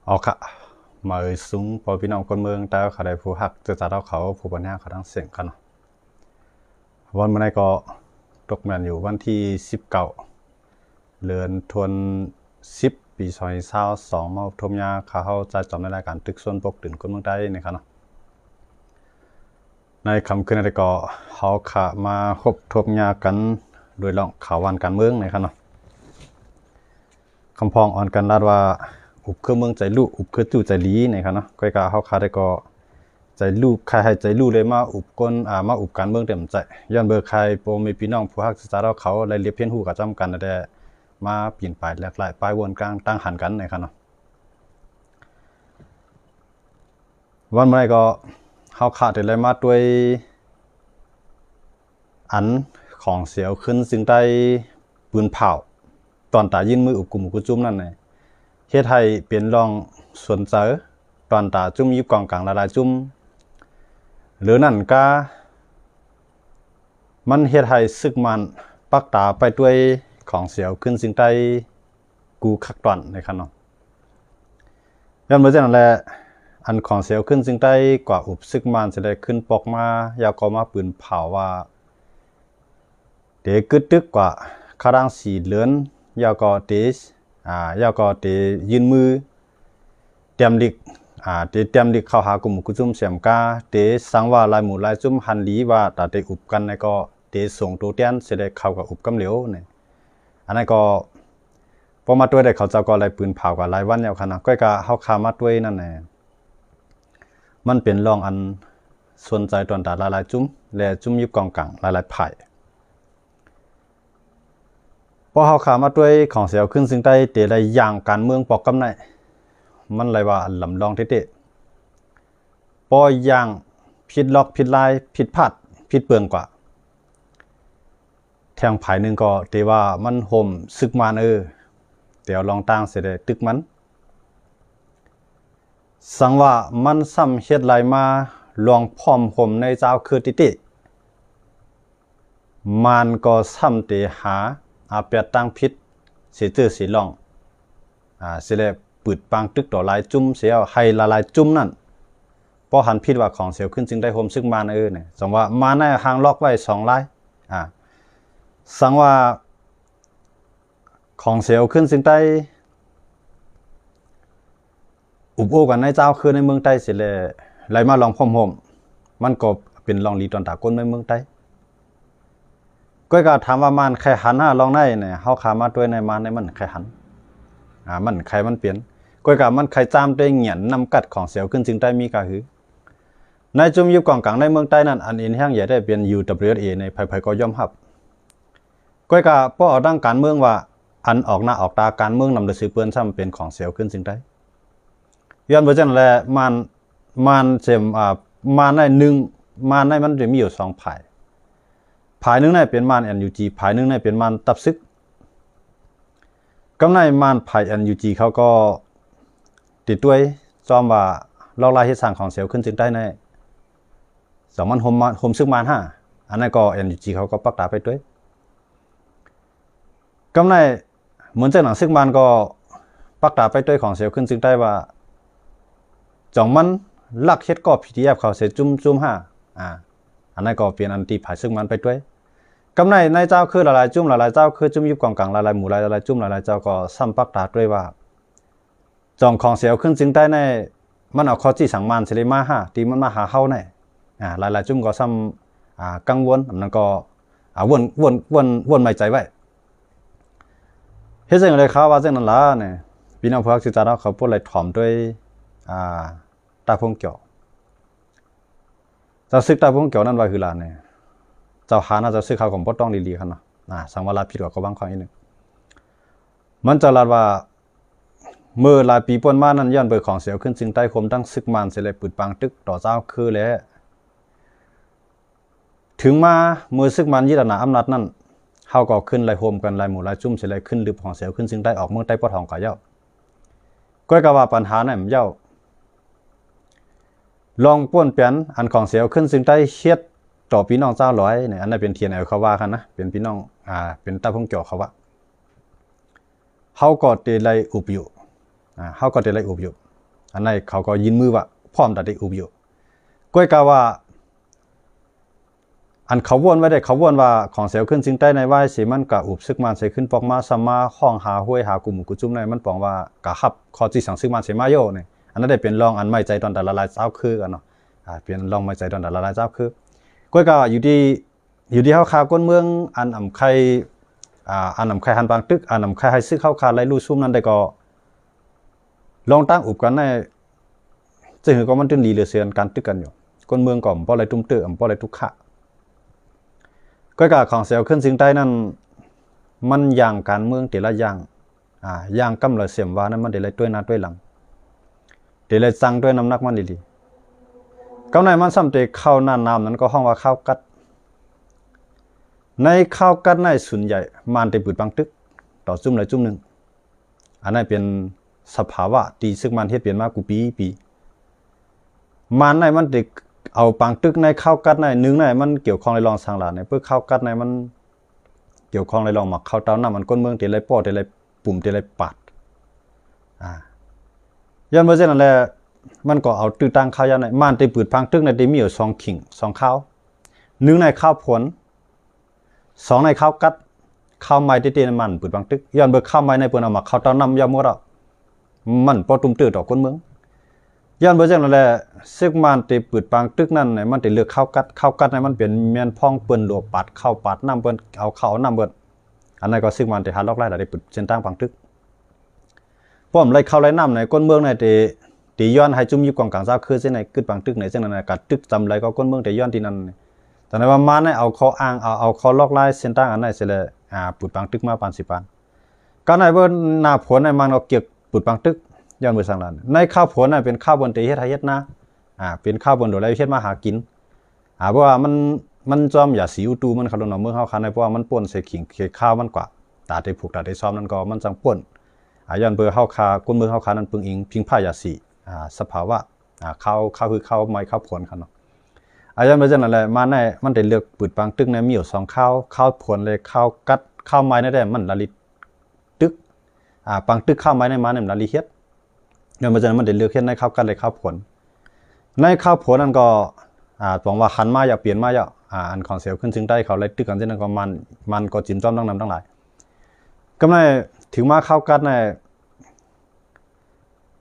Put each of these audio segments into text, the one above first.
ออกค่ะมาสูงพอพี่น้องคนเมืองแต่เขาได้ผู้หักจะจัดเอาเขาผู้บรรยาเขาทั้งเสียงกันวันเมื่อไรก็ตกแมนอยู่วันที่19เดือนธันวาคมปี2022มาทมยาเขาจะจำในรายการตึกส่วนปกตื่นคนเมืองได้นะครับในคำคืนในก็เขาขามาคบทมยากันโดยลองข่าววันการเมืองนะครับคำพองอ่อนกันลาดว่าอุบเครื่องเมืองใจลูกอุบเครื่องจู่ใจลีนะครับเนาะก้อยกาเขาคาได้ก็ใจลูกใครให้ใจลูกเลยมาอุบก้นมาอุบการเมืองเต็มใจย้อนเบอร์ใครโปรมีพี่น้องผู้ฮักศึกษาเราเขาเลยเรียบเพี้ยนหูกับจำกันแต่มาเปลี่ยนไปหลากหลายปลายวนกลางตั้งหันกันนะครับเนาะวันเมื่อไรก็เขาขาดแต่เลยมาด้วยอันของเสียวขึ้นซึ่งได้ปืนเผาตอนตายินมืออุบกลุ่มกุจุ่มนั่นไงเฮ็ดให้เปลี่ยนรองส่วนเจอตอนตาจุ่มยุบกองกลางละลายจุ่มหรือนั่นก็มันเฮ็ดให้ซึกมันปักตาไปด้วยของเสียวขึ้นสิ่งใดกูคักตอนในคันเนาะย้อนมาจากนั้นแหละอันของเสียวขึ้นสิ่งใดกว่าอุบซึกมันจะได้ขึ้นปอกมายาวก็มาปืนเผาว่าเด็กกึดตึกกว่าคารังสีเหลือนยาวก็เตยาวก็เตยืนมือเตรียมดิกเตรียมดิกเข้าหากลุ่มกุจุ่มเสียมกาเตสังว่าลายหมู่ลายจุ่มหันลีว่าตาเตอุบกันในก็เตส่งตัวเตียนเสด็จเข้ากับอุบกำเหลียวเนี่ยอันนั้นก็พอมาด้วยได้เขาเจ้าก็ลายปืนเผากับลายวันยาวขนาดก้อยกะเฮาคามาด้วยนั่นแหละมันเป็นรองอันสนใจตอนตาลายจุ่มและจุ่มยุบกองกลางลายไผ่พอเฮาขามาด้วยของเสียวขึ้นซึ่งได้เตะได้อย่างการเมืองปอกกำไนมันเลยว่าลำลองเตะปออย่างผิดล็อกผิดลายผิดพลาดผิดเปลืองกว่าแทงภายหนึ่งก็เตว่ามันห่มซึกมานเดี๋ยวลองตั้งเสด็จตึกมันสังว่ามันซ้ำเฮ็ดไหลมาลองพร้อมห่มในเจ้าคือติมันก็ซ้ำเตหาเปียตั้งพิษเสียชื่อเสียลองเสียเลยปืดปังตึกต่อลายจุ่มเสียให้ละลายจุ่มนั่นพอหันพิษว่าของเสียวขึ้นจึงได้โฮมซึ่งมาเนี่ยสังว่ามาในหางล็อกไว้2ลายสังว่าของเสียวขึ้นจึงได้อุบโอกันในเจ้าคือในเมืองใต้เสียเลยไหลมาลองพร้อมโฮมมันก็เป็นลองลีตอนตาก้นในเมืองใต้ก็ก็ถามว่ามันใครหันลองได้เนี่ยเฮาขามาด้วยในมันในมันใครหันมันใครมันเปลี่ยนก็ก็มันใครจามได้เหงียนนำกัดของเสียวขึ้นจึงได้มีกะหือในจุ่มยุบกองกลางในเมืองใต้นั้นอันอินแห้งใหญ่ได้เป็น UWSA ในไผๆก็ย่อมรับก็ก็พอเอาดังการเมืองว่าอันออกหน้าออกตาการเมืองนำโดยซื้อเปิ้นซ้ำเป็นของเสียวขึ้นจึงได้ย้อนบ่จังแลมันเจมมาใน1มาในมันจะมีอยู่2ภายหนึ่งในเป็นมาน NUG ภายหนึ่งในเป็นมานตับซึกกำในมานภาย NUG เขาก็ติดด้วยจอมว่าลอกลายเฮ็ดสร้างของเสียวขึ้นจึงได้ใน2มันโฮมซึกมาน5อันนั้นก็ NUG เขาก็ปักตาไปด้วยกำในเหมือนเจ้าหนังซึกมานก็ปักตาไปด้วยของเสียวขึ้นจึงได้ว่าจ่องมันลักเฮ็ดก็ PDF เขาเสียจุ่มอันนั้นก็เป็นอันตีภายซึกมันไปด้วยกำในเจ้าคือละลายจุ่มละลายเจ้าคือจุ่มยุบกองกลางละลายหมู่ละลายจุ่มละลายเจ้าก็ซ้ำปักตาด้วยว่าจองของเสียวขึ้นจึงได้ในมันเอาข้อจี้สังมันเสลมาตีมันมาหาเฮาในหลายจุ่มก็ซ้ำกังวลนั่นก็วนไม่ใจไว้เฮ็ดจังได๋ครับว่าจังนั้นล่ะเนี่ยพี่น้องผู้ศึกษาเขาพูดอะไรถ่อมด้วยตาพงเกี่ยวเจ้าซึกตาพงเกี่ยวนั่นว่าคือล่ะเนี่ยเจ้าหาน่าจะซื้อข้าวของบ่ต้องลีๆคั่นเนาะสังวาราผิดกว่าก็บางครั้งอีกนึงมันจะลาดว่าเมื่อหลายปีป่นมานั้นย้อนเบิกของเสียวขึ้นจึงใต้คมตั้งซึกมันเสเลยปืดปังตึกต่อเจ้าคือแลถึงมาเมื่อซึกมันยึดอำนาจนั้นเฮาก็ขึ้นไล่โฮมกันไล่หมู่ไล่จุ่มเสเลยขึ้นลืบของเสียวขึ้นจึงใต้ออกเมืองใต้ปอทองก็เย้าก้อยก็ว่าปัญหานั้นเย้าลองป้วนเปลี่ยนอันของเสียวขึ้นจึงใต้เฮ็ดต่อพี่น้องเจ้าร้อยเนี่ยอันนั้นเป็นเทียนเขาว่ากันนะเป็นพี่น้องเป็นตาพงเกี่ยวเขาว่าเฮาก็เตไลอุบอยู่เฮาก็เตไลอุบอยู่ อันนั้นเขาก็ยินมือว่าพร้อมตัดได้อุบอยู่ก้อยกาว่าอันเขาวนไว้ได้เขาวนว่าของเสียวขึ้นจึงใต้ในว่าสิมันกะอุบซึกมันใส่ขึ้นปอกมาสมาห้องหาห้วยหากลุ่มกุจุ่มในมันปองว่ากะขับคอจีสังซึกมันเสมาโยเนี่ยอันนั้นได้เป็นรองอันไม่ใจตอนแต่ละลายเจ้าคือกันเนาะเป็นรองไม่ใจตอนแต่ละลายเจ้าคือก้อยกาอยู่ที่เขาคาก้นเมืองอันอ่ำไข่อันอ่ำไข่หันบางตึกอันอ่ำไข่ให้ซึกเข้าคาไล่ลู่ซุ่มนั้นได้ก็ลองตั้งอุบกันในจึงก็มันตึงดีเหลือเสียนการตึกกันอยู่ก้นเมืองก่อมเพราะอะไรตุ้มเตอเพราะอะไรทุกขะก็กะของเสียวขึ้นสิงใต้นั่นมันอย่างการเมืองแต่ละอย่างอย่างกำลังเสียมว่านั้นมันเดี๋ยวเลยด้วยหน้าด้วยหลังเดี๋ยวเลยสั่งด้วยน้ำหนักมันดีๆก็ในมันซ้ำแต่ข้าวหน้าน้ำนั้นก็ห้องว่าข้าวกัดในข้าวกัดในส่วนใหญ่มันได้ปืดบางตึกต่อจุ่มเลยจุ่มหนึ่งอันนั้นเป็นสภาวะที่ซึ่งมันเฮ็ดเปลี่ยนมากูปีมันในมันเด็กเอาปังตึกในข้าวกัดในนึงในมันเกี่ยวข้องในรองสังหลาในเพื่อข้าวกัดในมันเกี่ยวข้องในรองหมักข้าวเต้าน้ำมันก้นเมืองเตลัยป้อเตลัยปุ่มเตลัยปัดย้อนเมื่อเช่นนั้นแหละมันก็เอาตื้อตั้งข้าวยาในมันเตปืดปังตึกในเตมีอยู่2ขิง2ข้าวนึงในข้าวผล2ในข้าวกัดข้าวไม้เตมันปืดปังตึกย้อนเบอร์ข้าวไม้ในเปิ้นเอาหมักข้าวเต้าน้ำยามัวเรามันป้อตุ้มตื้อต่อก้นเมืองย้อนเบอร์จังนั่นแหละซึกมันติปืดปางตึกนั่นเนี่ยมันติเลือกข้าวกัดในมันเป็นเมียนพ่องเปิ้นหลวปัดข้าวปัดน้ำเปิ้นเอาข้าวน้ำเปิ้นอันนั้นก็ซึกมันติหาล็อกไล่ได้ปืดเส้นตั้งปางตึกป้อมไล่ข้าวไล่น้ำในก้นเมืองในติย้อนให้จุ่มยิบกองกลางเจ้าคือเส้นในกึดปางตึกในจังนั้นกัดตึกจำไรก็ก้นเมืองติย้อนที่นั่นแต่ในว่ามันเนี่ยเอาข้ออ้างเอาข้อล็อกไล่เส้นตั้งอันนั้นเสร็จเลยปืดปางตึกมาปาน10 ปานก็ในเบิ่นหน้าผลในมันเอาเกี่ยวปืดปางตึกย้อนเบอร์สังหลานในข้าวผลน่ะเป็นข้าวบนเตเฮ็ดให้เฮ็ดนะเป็นข้าวบนโดดแล้วเฮ็ดมาหากินเพราะว่ามันจอมอย่าสิวตูมันเขาลงหนองเมืองเฮาคันได้เพราะว่ามันป่นใส่ขิงเขตข้าวมันกว่าตาได้ผูกตาได้ซ้อมนั่นก็มันจังป่นย้อนเบอร์เฮาคาก้นเมืองเฮาคานั้นปึงอิงพิงผ้าอย่าสิสภาวะข้าวคือข้าวไม้ข้าวผลคั่นเนาะย้อนเบอร์จังนั้นแหละมาในมันได้เลือกปืดปังตึกในมีอยู่2ข้าวผลเลยข้าวกัดข้าวไม้นั่นได้มันละลิตึกปังตึกข้าวไม้ในมาเนี่ยละลิเฮ็ดย้อนมาจากนั้นมันได้เลือกเฮ็ดในข้าวกัดเลยข้าวผลในข้าวผลนั่นก็บอกว่าหันมาอย่าเปลี่ยนมาอย่าอันของเสียวขึ้นซึ่งได้เขาเลยตึกกันเช่นนั้นก็มันก็จิ้มจ้อมทั้งนำทั้งหลายก็ไม่ถึงมาข้าวกัดใน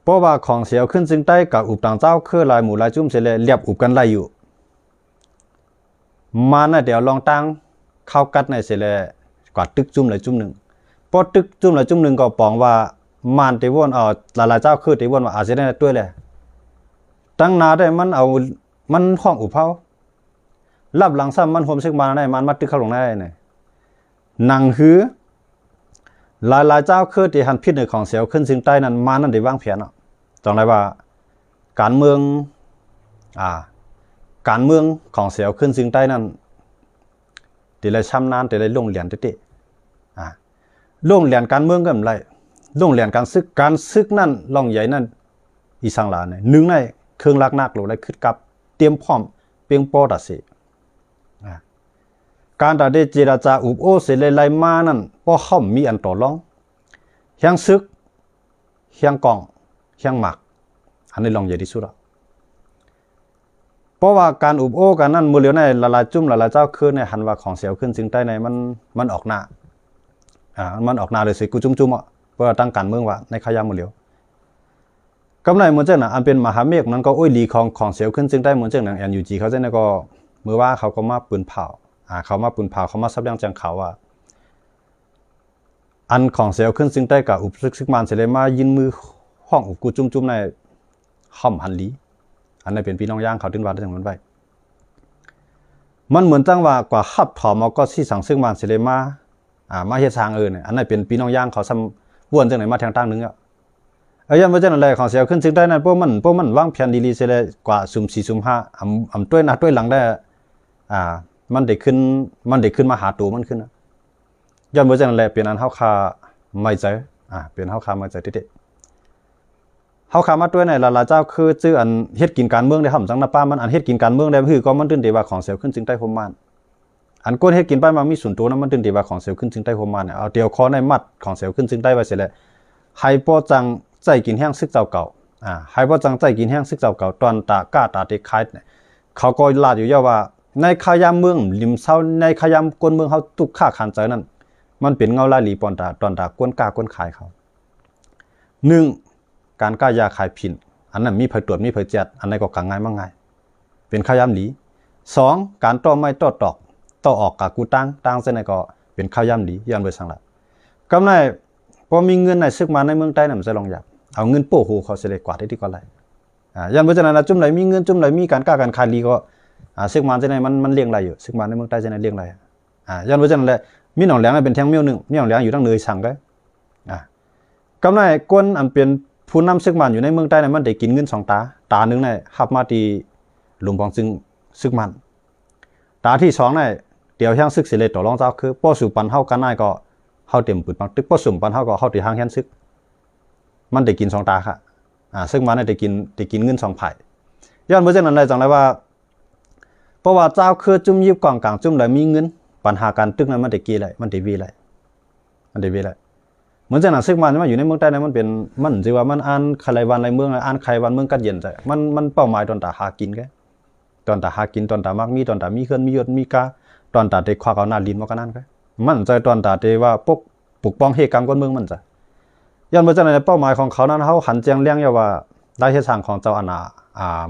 เพราะว่าของเสียวขึ้นซึ่งได้กับอุบต่างเจ้าคือลายหมู่ลายจุ่มเสร็จเลยเรียบอุบกันไล่อยู่มันน่ะเดี๋ยวลองตั้งข้าวกัดในเสร็จเลยกว่าตึกจุ่มเลยจุ่มหนึ่งพอตึกจุ่มเลยจุ่มหนึ่งก็ปองว่ามันตีวนหลายๆเจ้าคือตีวนว่าอาจจะได้ด้วยเลยตั้งนาได้มันเอามันห้องอุบเผารับหลังซ้ำมันโฮมซึกมาได้มันมัดตึกเข้าลงได้เนี่ยหนังหือหลายๆเจ้าคือที่หันพิษในของเสียวขึ้นซึ่งใต้นั้นมานั่นได้วางแผนจังไรว่าการเมืองของเสียวขึ้นซึ่งใต้นั้นตีเลยช้ำนานตีเลยลงเหรียญติลงเหรียญการเมืองก็ไม่ไรลงเหรียญการซึกนั่นล่องใหญ่นั่นอีสังหลานเนี่ยนึงในเครื่องลักนักหรืออะไรขึ้นกับเตรียมพร้อมเปียงปอดัสิการตัดเจรจาอุบโอเสลไลมานั่นเพราะเขามีอันต่อรองเฮียงซึกเฮียงกองเฮียงหมักอันนี้ลองใหญ่ที่สุดเพราะว่าการอุบโอกันนั่นมือเหลียวในละลายจุ่มละลายเจ้าขึ้นในหันว่าของเสียวขึ้นจึงใต้ในมันออกหน้ามันออกหน้าเลยสิกูจุ่มเพื่อตั้งการเมืองว่าในขยามมือเหลียวกำไรเหมือนเจ้าหน่ะอันเป็นมหาเมฆนั้นก็อุ้ยลีของเสียวขึ้นจึงได้เหมือนเจ้าหน่ะNUGเขาเจ้าหน่ะก็มือว่าเขาก็มาปืนเผาเขามาปืนเผาเขามาซับยังจังเขาว่าอันของเสียวขึ้นจึงได้กับอุปซึกมันเสร็จเลยมายินมือห้องอุบกูจุ่มในห้อมหันลีอันนี้เป็นพี่น้องย่างเขาดึงว่าได้ถึงนั้นไปมันเหมือนจังว่ากว่าขับถอมเอาก็ที่สั่งซึ่งมันเสร็จเลยมาเฮ็ดทางเนี่ยอันนี้เป็นพี่น้องย่างเขาซ้ำวนจังไหนมาทางตั้งนึงย้อนว่าจังนั้นแหละของเสียวขึ้นซึ่งได้นั้นพวกมันวางแผนดีๆเสร็จเลยกว่าสุ่ม4สุ่ม5อำต้วยหน้าต้วยหลังได้มันได้ขึ้นมาหาตัวมันขึ้นย้อนว่าจังนั้นแหละเป็นอันเฮาคาไม่ใจเป็นเฮาคาไม่ใจติเฮาคามาต้วยในหลายๆเจ้าคือชื่ออันเฮ็ดกินการเมืองได้ห่ำจังนะป้ามันอันเฮ็ดกินการเมืองได้คือก็มันตื่นได้ว่าของเสียวขึ้นซึ่งได้พมมันอันก้นเฮ็ดกินไปมามีส่วนตัวนั้นมันตื่นได้ว่าของเสียวขึ้นซึ่งได้พมมันเนี่ยเอาเดียวคอในมัดของเสียวขึ้นซึ่งได้ไว้เสร็จแล้วให้ป้อจังใจกินแห้งซึกเจ้าเก่า ให้บ่จังใจกินแห้งซึกเจ้าเก่าตอนตาก้าตาเตคายเนี่ยเขาก็ลาดอยู่ย่อว่าในขยามเมืองริมเซาในขยามกวนเมืองเฮาตุกค่าขันใจนั้นมันเป็นเงาลาลีปอนตาตอนตากวนกล้ากวนขายเขา1การก้ายาขายผินอันนั้นมีไผตรวจมีไผแจดอันไหนก็กังง่ายมั่งง่ายเป็นขยามหลี2การต่อไม้ต่อตอกต่อออกกะกูตั้งเส้นไหนก็เป็นขยามหลีย้อนไปสังละกำไรพอมีเงินในซึกมาในเมืองใต้น่ะมันจะลองอยากเอาเงินโป้โหเขาสิได้กว่าได้ที่ก่อนไหลย้อนเพราะฉะนั้นจุ่มไหลมีเงินจุ่มไหลมีการก้าการขายลีก็ซึกมาจะไหนมันเลี้ยงไหลอยู่ซึกมาในเมืองใต้จะไหนเลี้ยงไหลย้อนเพราะฉะนั้นแหละมีหนองแหลงเป็นแท่งเมี้ยวนึงมีหนองแหลงอยู่ตั้งเนยสั่งได้กำไรก้นอันเป็นผู้นำซึกมันอยู่ในเมืองใต้น่ะมันได้กินเงินตานึงน่ะขับมาตีหลุมของซึกมันตาที่2น่ะเดี๋ยวแห้งซึกสิเลยต่อรองเจ้าคือป้อสู่ปันเฮากันได้ก็เฮาเต็มปืนปังตึกป้อสุ่มปันเฮาก็เฮาตีหางแห้งซึกมันได้กิน2ตาค่ะซึ่งมันได้กินเงิน2ไผ่ย้อนเพราะฉะนั้นเลยจังเลยว่าเพราะว่าเจ้าคือจุ่มยิบกองกลางจุ่มเลยมีเงินปัญหาการตึกนั้นมันได้กี่ไรมันได้วีไรเหมือนจังนั้นซึกมันมาอยู่ในเมืองใต้นั้นมันสิว่ามันอ่านใครวันไรเมืองอ่านใครวันเมืองกัดเย็นใจมันเป้าหมายตอนตาหากินแกตอนตาหากินตอนตามักมีตอนตามีเคลื่อนมียศมีกาตอนตาได้ควักเอาหน้าลิ้นมากันนั่นแกมันใจตอนตาได้ว่าปกป้องเหตุการณ์คนเมืองมันจะย้อนเพราะฉะนั้นเป้าหมายของเขานั้นเขาหันเจียงเลี้ยงอย่าว่าได้เฮ็ดสร้างของเจ้าอาณา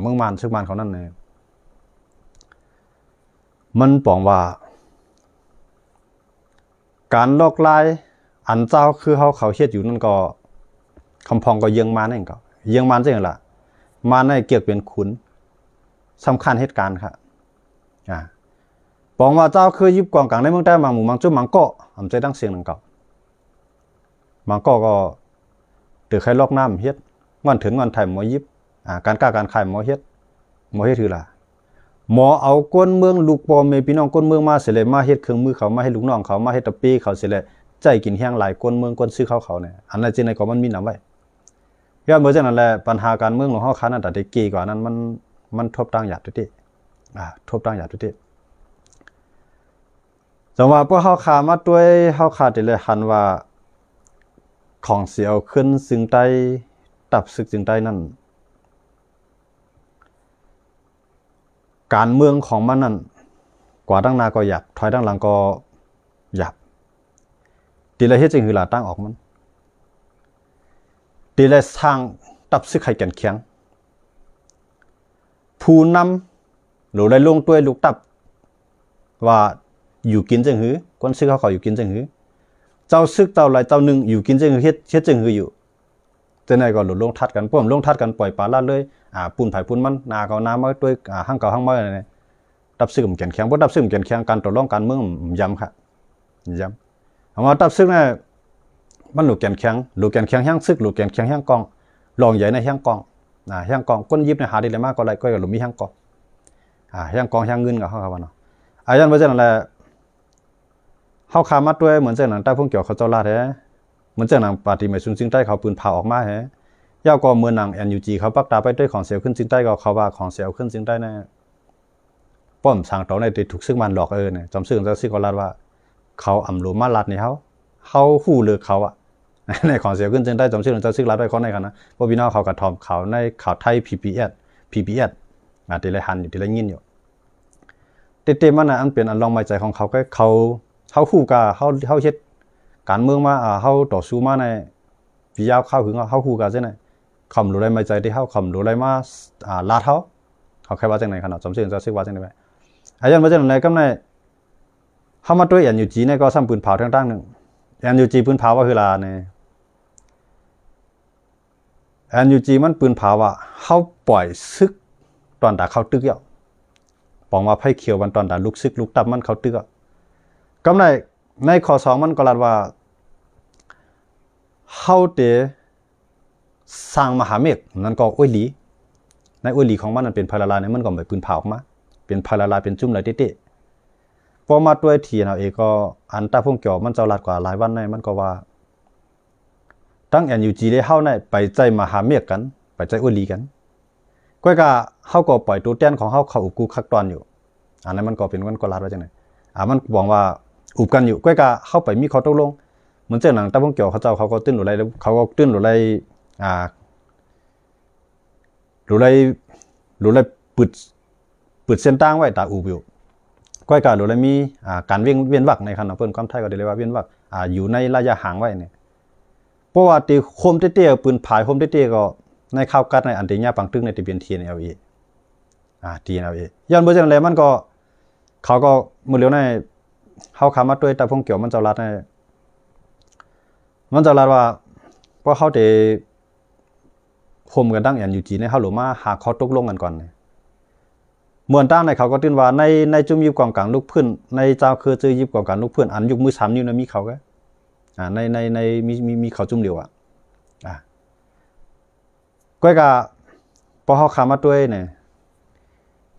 เมืองมารซึกมารเขานั่นเนี่ยมันปองว่าการลอกลายอันเจ้าคือเขาเฮ็ดอยู่นั่นก็คำพองก็เยืองมารนั่นก็เยืองมารจังล่ะมารในเกี่ยวเป็นขุนสำคัญเหตุการณ์ครับปองว่าเจ้าคือยิบกองกลางในเมืองใต้บางหมู่บางจุดบางเกาะอำใจดังเสียงนั่นก็บางเกาะก็ถือใครลอกน้ำเฮ็ดงอนถึงงอนไทยหมอยิบการก้าการขายหมอเฮ็ดคือล่ะหมอเอาก้นเมืองลูกปอเมพี่น้องก้นเมืองมาเสร็จเลยมาเฮ็ดเครื่องมือเขามาให้ลูกน้องเขามาเฮ็ดตะปีเขาเสร็จเลยใจกินแห้งหลายก้นเมืองก้นซื้อเขาเนี่ยอันนั้นจริงในก็มันมีนำไว้ย้อนเมื่อฉะนั้นแหละปัญหาการเมืองของเฮาคันนั้นแต่ได้กี่กว่านั้นมันทบตั้งหยาดทุกทีทบตั้งหยาดทุกทีจังว่าพวกเฮาขามาด้วยเฮาขาดเลยหันว่าของเสียวขึ้นซึ่งใต้ตับซึกจึงใต้นั่นการเมืองของมันนั่นกว่าดังนาก็หยับถอยดังหลังก็หยับตีเลยเฮ็ดจึงหือหลาตั้งออกมันตีเลยสร้างตับซึกให้แก่นแข็งผู้นำหรือได้ลงตัวลูกตับว่าอยู่กินจึงหือคนซึกเขาอยู่กินจึงหือเจ้าซึกเจ้าไหลเจ้าหนึ่งอยู่กินจึงหือเฮ็ดจึงหืออยู่จะไหนก็หลุดลงทัดกันพวกลงทัดกันปล่อยปลาละเลยปูนไผ่ปูนมันนาเขาน้ำมาด้วยห้างเก่าห้างมาอะไรดับซึกมันแข็งแข็งเพราะดับซึกมันแข็งแข็งการต่อรองการเมืองย้ำค่ะย้ำเอามาดับซึกเนี่ยมันหลุดแข็งแข็งแห้งซึกหลุดแข็งแข็งแห้งกองลองใหญ่ในแห้งกองแห้งกองก้นยิบในหาดีเลยมากก็ไรก็หลุดมีแห้งกองแห้งกองแห้งเงินกับเขาครับว่าเนาะยันเพราะฉะนั้นแหละเขาขามัดด้วยเหมือนเจ้าหนังใต้พุ่งเกี่ยวเขาเจ้าลาดเหมือนเจ้าหนังปฏิเมซุนซิงใต้เขาปืนเผาออกมาย่าก็เมืองหนัง NUG เขาปักตาไปด้วยของเสียวขึ้นซิงใต้ก็เขาว่าของเสียวขึ้นซิงใต้เนี่ยป้อมสั่งต่อในติดถูกซึ่งมันหลอกเนี่ยจำซึ่งเจ้าซิกอลาดว่าเขาอำรูมาลัดนี่เขาหู้เลือกเขาในของเสียวขึ้นซิงใต้จำซึ่งเจ้าซิกลาดไว้เขาในกันนะเพราะพี่น้องเขากระทอมเขาในข่าวไทย PPS ติเลยหันอยู่ติเลยยินอยู่เต็มมันอันเป็นอันลองไม้ใจของเขาก็เขาหู้กะเขาเฮ็ดการเมืองมาเขาต่อสู้มาในพี่ยาวเข้าถึงเขาหู้กะใช่ไหมคำรู้ได้ไม่ใจที่เขาคำรู้ได้มาลาดเขาแค่ว่าจังไหนขนาดจำชื่อจะซื้อว่าจังไหนไปยันว่าจังไหนก็ในเขามาด้วยNUGเนี่ยก็ซ้ำปืนเผาทั้งตั้งหนึ่งNUGปืนเผาว่าคือลาเนี่ยNUGมันปืนเผาว่าเขาปล่อยซึกตอนด่าเขาตึกเยาปองว่าไพ่เขียววันตอนด่าลูกซึกลูกตับมันเขาตึกก็ในข้อ2มันก็ลาดว่าเขาเตะสร้างมหาเมฆนั่นก็อ้วยหลีในอ้วยหลีของมันนั่นเป็นพาราลาเนี่ยมันก็ไม่ปืนเผาออกมาเป็นพาราลาเป็นจุ่มเลยเตะพอมาด้วยทีเราเองก็อันตาพุ่งเกี่ยวมันเจ้าลัดกว่าหลายวันในมันก็ว่าตั้ง NUG ได้เข้าในไปใจมหาเมฆกันไปใจอ้วยหลีกันก้อยกะเขาก็ปล่อยตัวแต้นของเขาอุบกูคักตอนอยู่อันนั้นมันก็เป็นวันก็ลัดไว้จังไหนมันบอกว่าอุบกันอยู่ก้อยกะเข้าไปมีข้อตกลงเหมือนเจ้าหนังตาพุ่งเกี่ยวเขาก็ตื้นหรืออะไรเขาก็ตื้นหรืออะไร รู้เลยปึดเส้นตั้งไว้ตาอูบิวก้อยการู้เลยมีการเวียนวักในคันเพิ่นความไทยก็ได้เลยว่าเวียนวักอยู่ในระยะห่างไว้เนี่ยเพราะว่าตีโคมเตี้ยๆปืนผายโคมเตี้ยๆก็ในข้าวกัดในอันที่ญาปังตึกในที่เป็น TNLA TNLA ย้อนเบอร์จังได๋มันก็เขาก็มื้อเหลียวในเฮาคำมาด้วยตาพงเกี่ยวมันเจ้ารัดในมันเจ้ารัดว่าเพราะเขาได้คมกันตั้งอันอยู่จีในเฮาหลมาหาข้อตกลงกันก่อนเหมือนตั้งในเขาก็ตื่นว่าในจุ่มยิบกองกลางลูกพื้นในเจ้าคือจื้อยิบกองกลางลูกพื้นอันยุคมือ3นิ้วนะมีเขาก็ในมีเขาจุ่มเดียวก้อยกะพอเฮาคำมาด้วยเนี่ย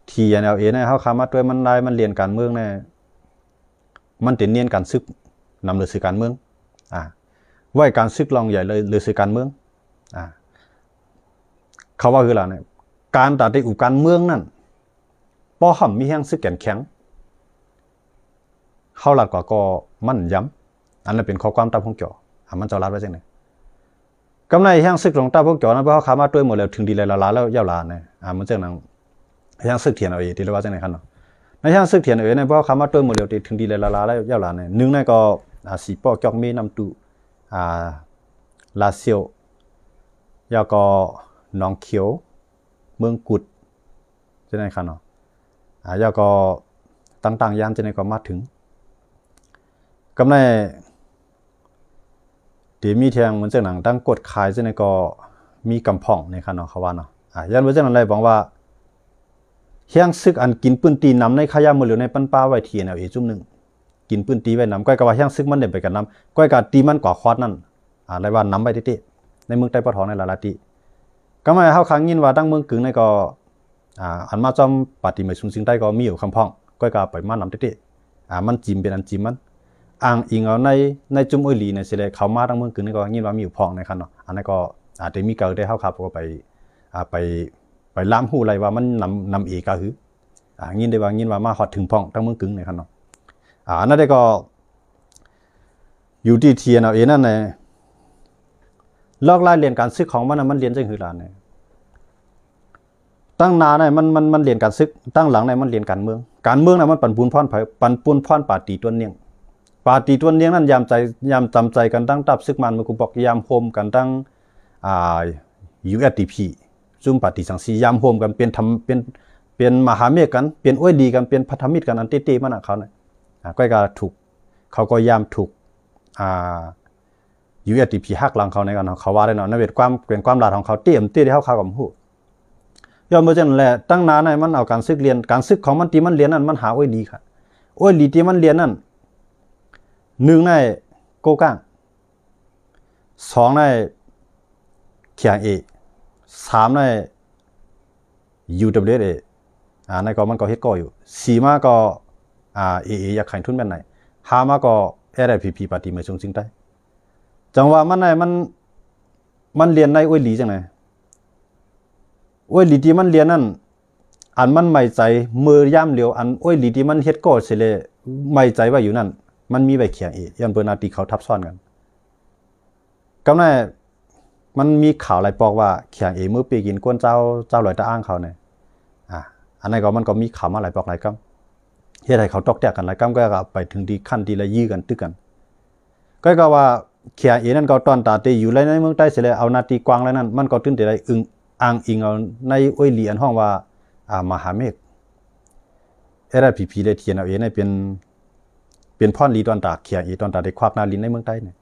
TNLAเนี่ยเฮาคำมาด้วยมันได้มันเรียนการเมืองเนี่ยมันติดเนียนการซึกนำหรือสื่อการเมืองไว้การซึกลองใหญ่เลยหรือสื่อการเมืองเขาว่าคืออะไรเนี่ยการตัดได้อุการเมืองนั่นป้อห่ำมีแห้งซึกแก่นแข็งเข้าหลักกว่าก็มั่นย้ำอันนั้นเป็นข้อความตามพงเกี่ยวมันจะรัดไว้จังไหนกำไรแห้งซึกของตามพงเกี่ยวนั้นเพราะเขาขามาด้วยหมดแล้วถึงดีเลยละแล้วยาวลาเนี่ยมันจังนั้นแห้งซึกเทียนเอาเองที่เรียกว่าจังไหนครับเนาะในแห้งซึกเทียนเอาเองเนี่ยเพราะเขามาด้วยหมดแล้วถึงดีเลยละแล้วยาวลาเนี่ยนึงในก็สีป้อจอกมีนำตุลาเซียวยาก็น้องเขียวเมืองกุดจะได้ครับเนาะยาก็ต่างๆยามจะได้ก็มาถึงกำไรที่มีเทียงเหมือนเจ้าหนังตั้งกดขายจะได้ก็มีกำพ่องในครับเนาะเขาว่าเนาะยันว่าเจ้าหนังอะไรบอกว่าเฮียงซึกอันกินปืนตีนำในขยะมือเหลือในปั้นป้าไว้ทีเอาจุ่มหนึ่งกินปืนตีไว้นำก้อยกะว่าเฮียงซึกมันเด่นไปกันนำก้อยกะตีมันกว่าควอดนั่นอะไรว่านำไปเต้ในเมืองใต้ปะทองในลาลาติก็มาเฮาค้างยินว่าตั้งเมืองกึ่งในก็อันมาจอมปฏิเมซุงซิงใต้ก็มีอยู่คำพ่องก้อยกะไปมานำเต้มันจิ้มเป็นอันจิ้มมันอ่างอิงเอาในจุ่มอ้อยหลีในสิเลยเขามาตั้งเมืองกึ่งในก็ยินว่ามีอยู่พ่องในคันเนาะอันนั้นก็อาจจะมีเกิดได้เฮาครับก็ไปล้ำหูอะไรว่ามันนำเอกะหือยินได้ว่ายินว่ามาฮอดถึงพ่องตั้งเมืองกึ่งในคันเนาะอันนั้นได้ก็อยู่ที่ TNLA นั่นแหละลอกไล่เรียนการซึกของมันเรียนจังหือหลานเนี่ยตั้งนาเนี่ยมันเรียนการซึกตั้งหลังเนี่ยมันเรียนการเมืองน่ะมันปั่นปูนพรปาตีตัวเนียงนั่นยามจำใจกันตั้งตับซึกมันมันกูบอกยามโฮมกันตั้งUSDP ซุ่มปาตีสังสียามโฮมกันเป็นมหาเมฆกันเป็นอ้วยดีกันเป็นพันธมิตรกันอันเต้ๆมันน่ะเขาเนี่ยก็ถูกเขาก็ยามถูกUSDP ฮักหลังเขาในกันเขาว่าได้เนาะในเป็นความลาดของเขาเตี้ยที่เขากับหูย่อมเมื่อจังแหละตั้งนานในมันเอาการซึกเรียนการซึกของมันที่มันเรียนนั่นมันหาอ้อยดีค่ะอ้อยดีที่มันเรียนนั่น1ในโกก้าง2ในเขียงเอ3ใน UWA ในก็มันก็เฮ็ดก็อยู่4มาก็AA อยากแข่งทุนแบบไหน5มาก็ LPP ปฏิเมซุงซิงใต้จังว่ามันเรียนในอ้วยหลีจังไงอ้วยหลีที่มันเรียนนั่นอันมันไม่ใจมือย่ำเหลียวอันอ้วยหลีที่มันเฮ็ดก็เสเลยไม่ใจว่าอยู่นั่นมันมีใบเขียงยันเบอร์นาตีเขาทับซ้อนกันกำลังมันมีข่าวอะไรบอกว่าเขียงมือปีกินก้นเจ้าลอยตาอ้างเขาเนี่ยอันนั้นก็มันก็มีข่าวมาหลายบอกหลายกำเฮ็ดให้เขาตอกแตกกันหลายกำก็ไปถึงดีขั้นดีละยื้อกันตึกกันก็ว่าเขียนั่นก็ตอนตาเตอยู่ในเมืองใต้เสเลยเอานาตีกวางแล้วนั่นมันก็ตื่นแต่ได้อ้างอิงเอาในอ้อยเหลียนห้องว่ามหาเมฆพีเลยเทียนเอาเนี่ยเป็นพ่อนลีตอนตาเขียตอนตาได้ควักนาลินในเมืองใต้เนี่ย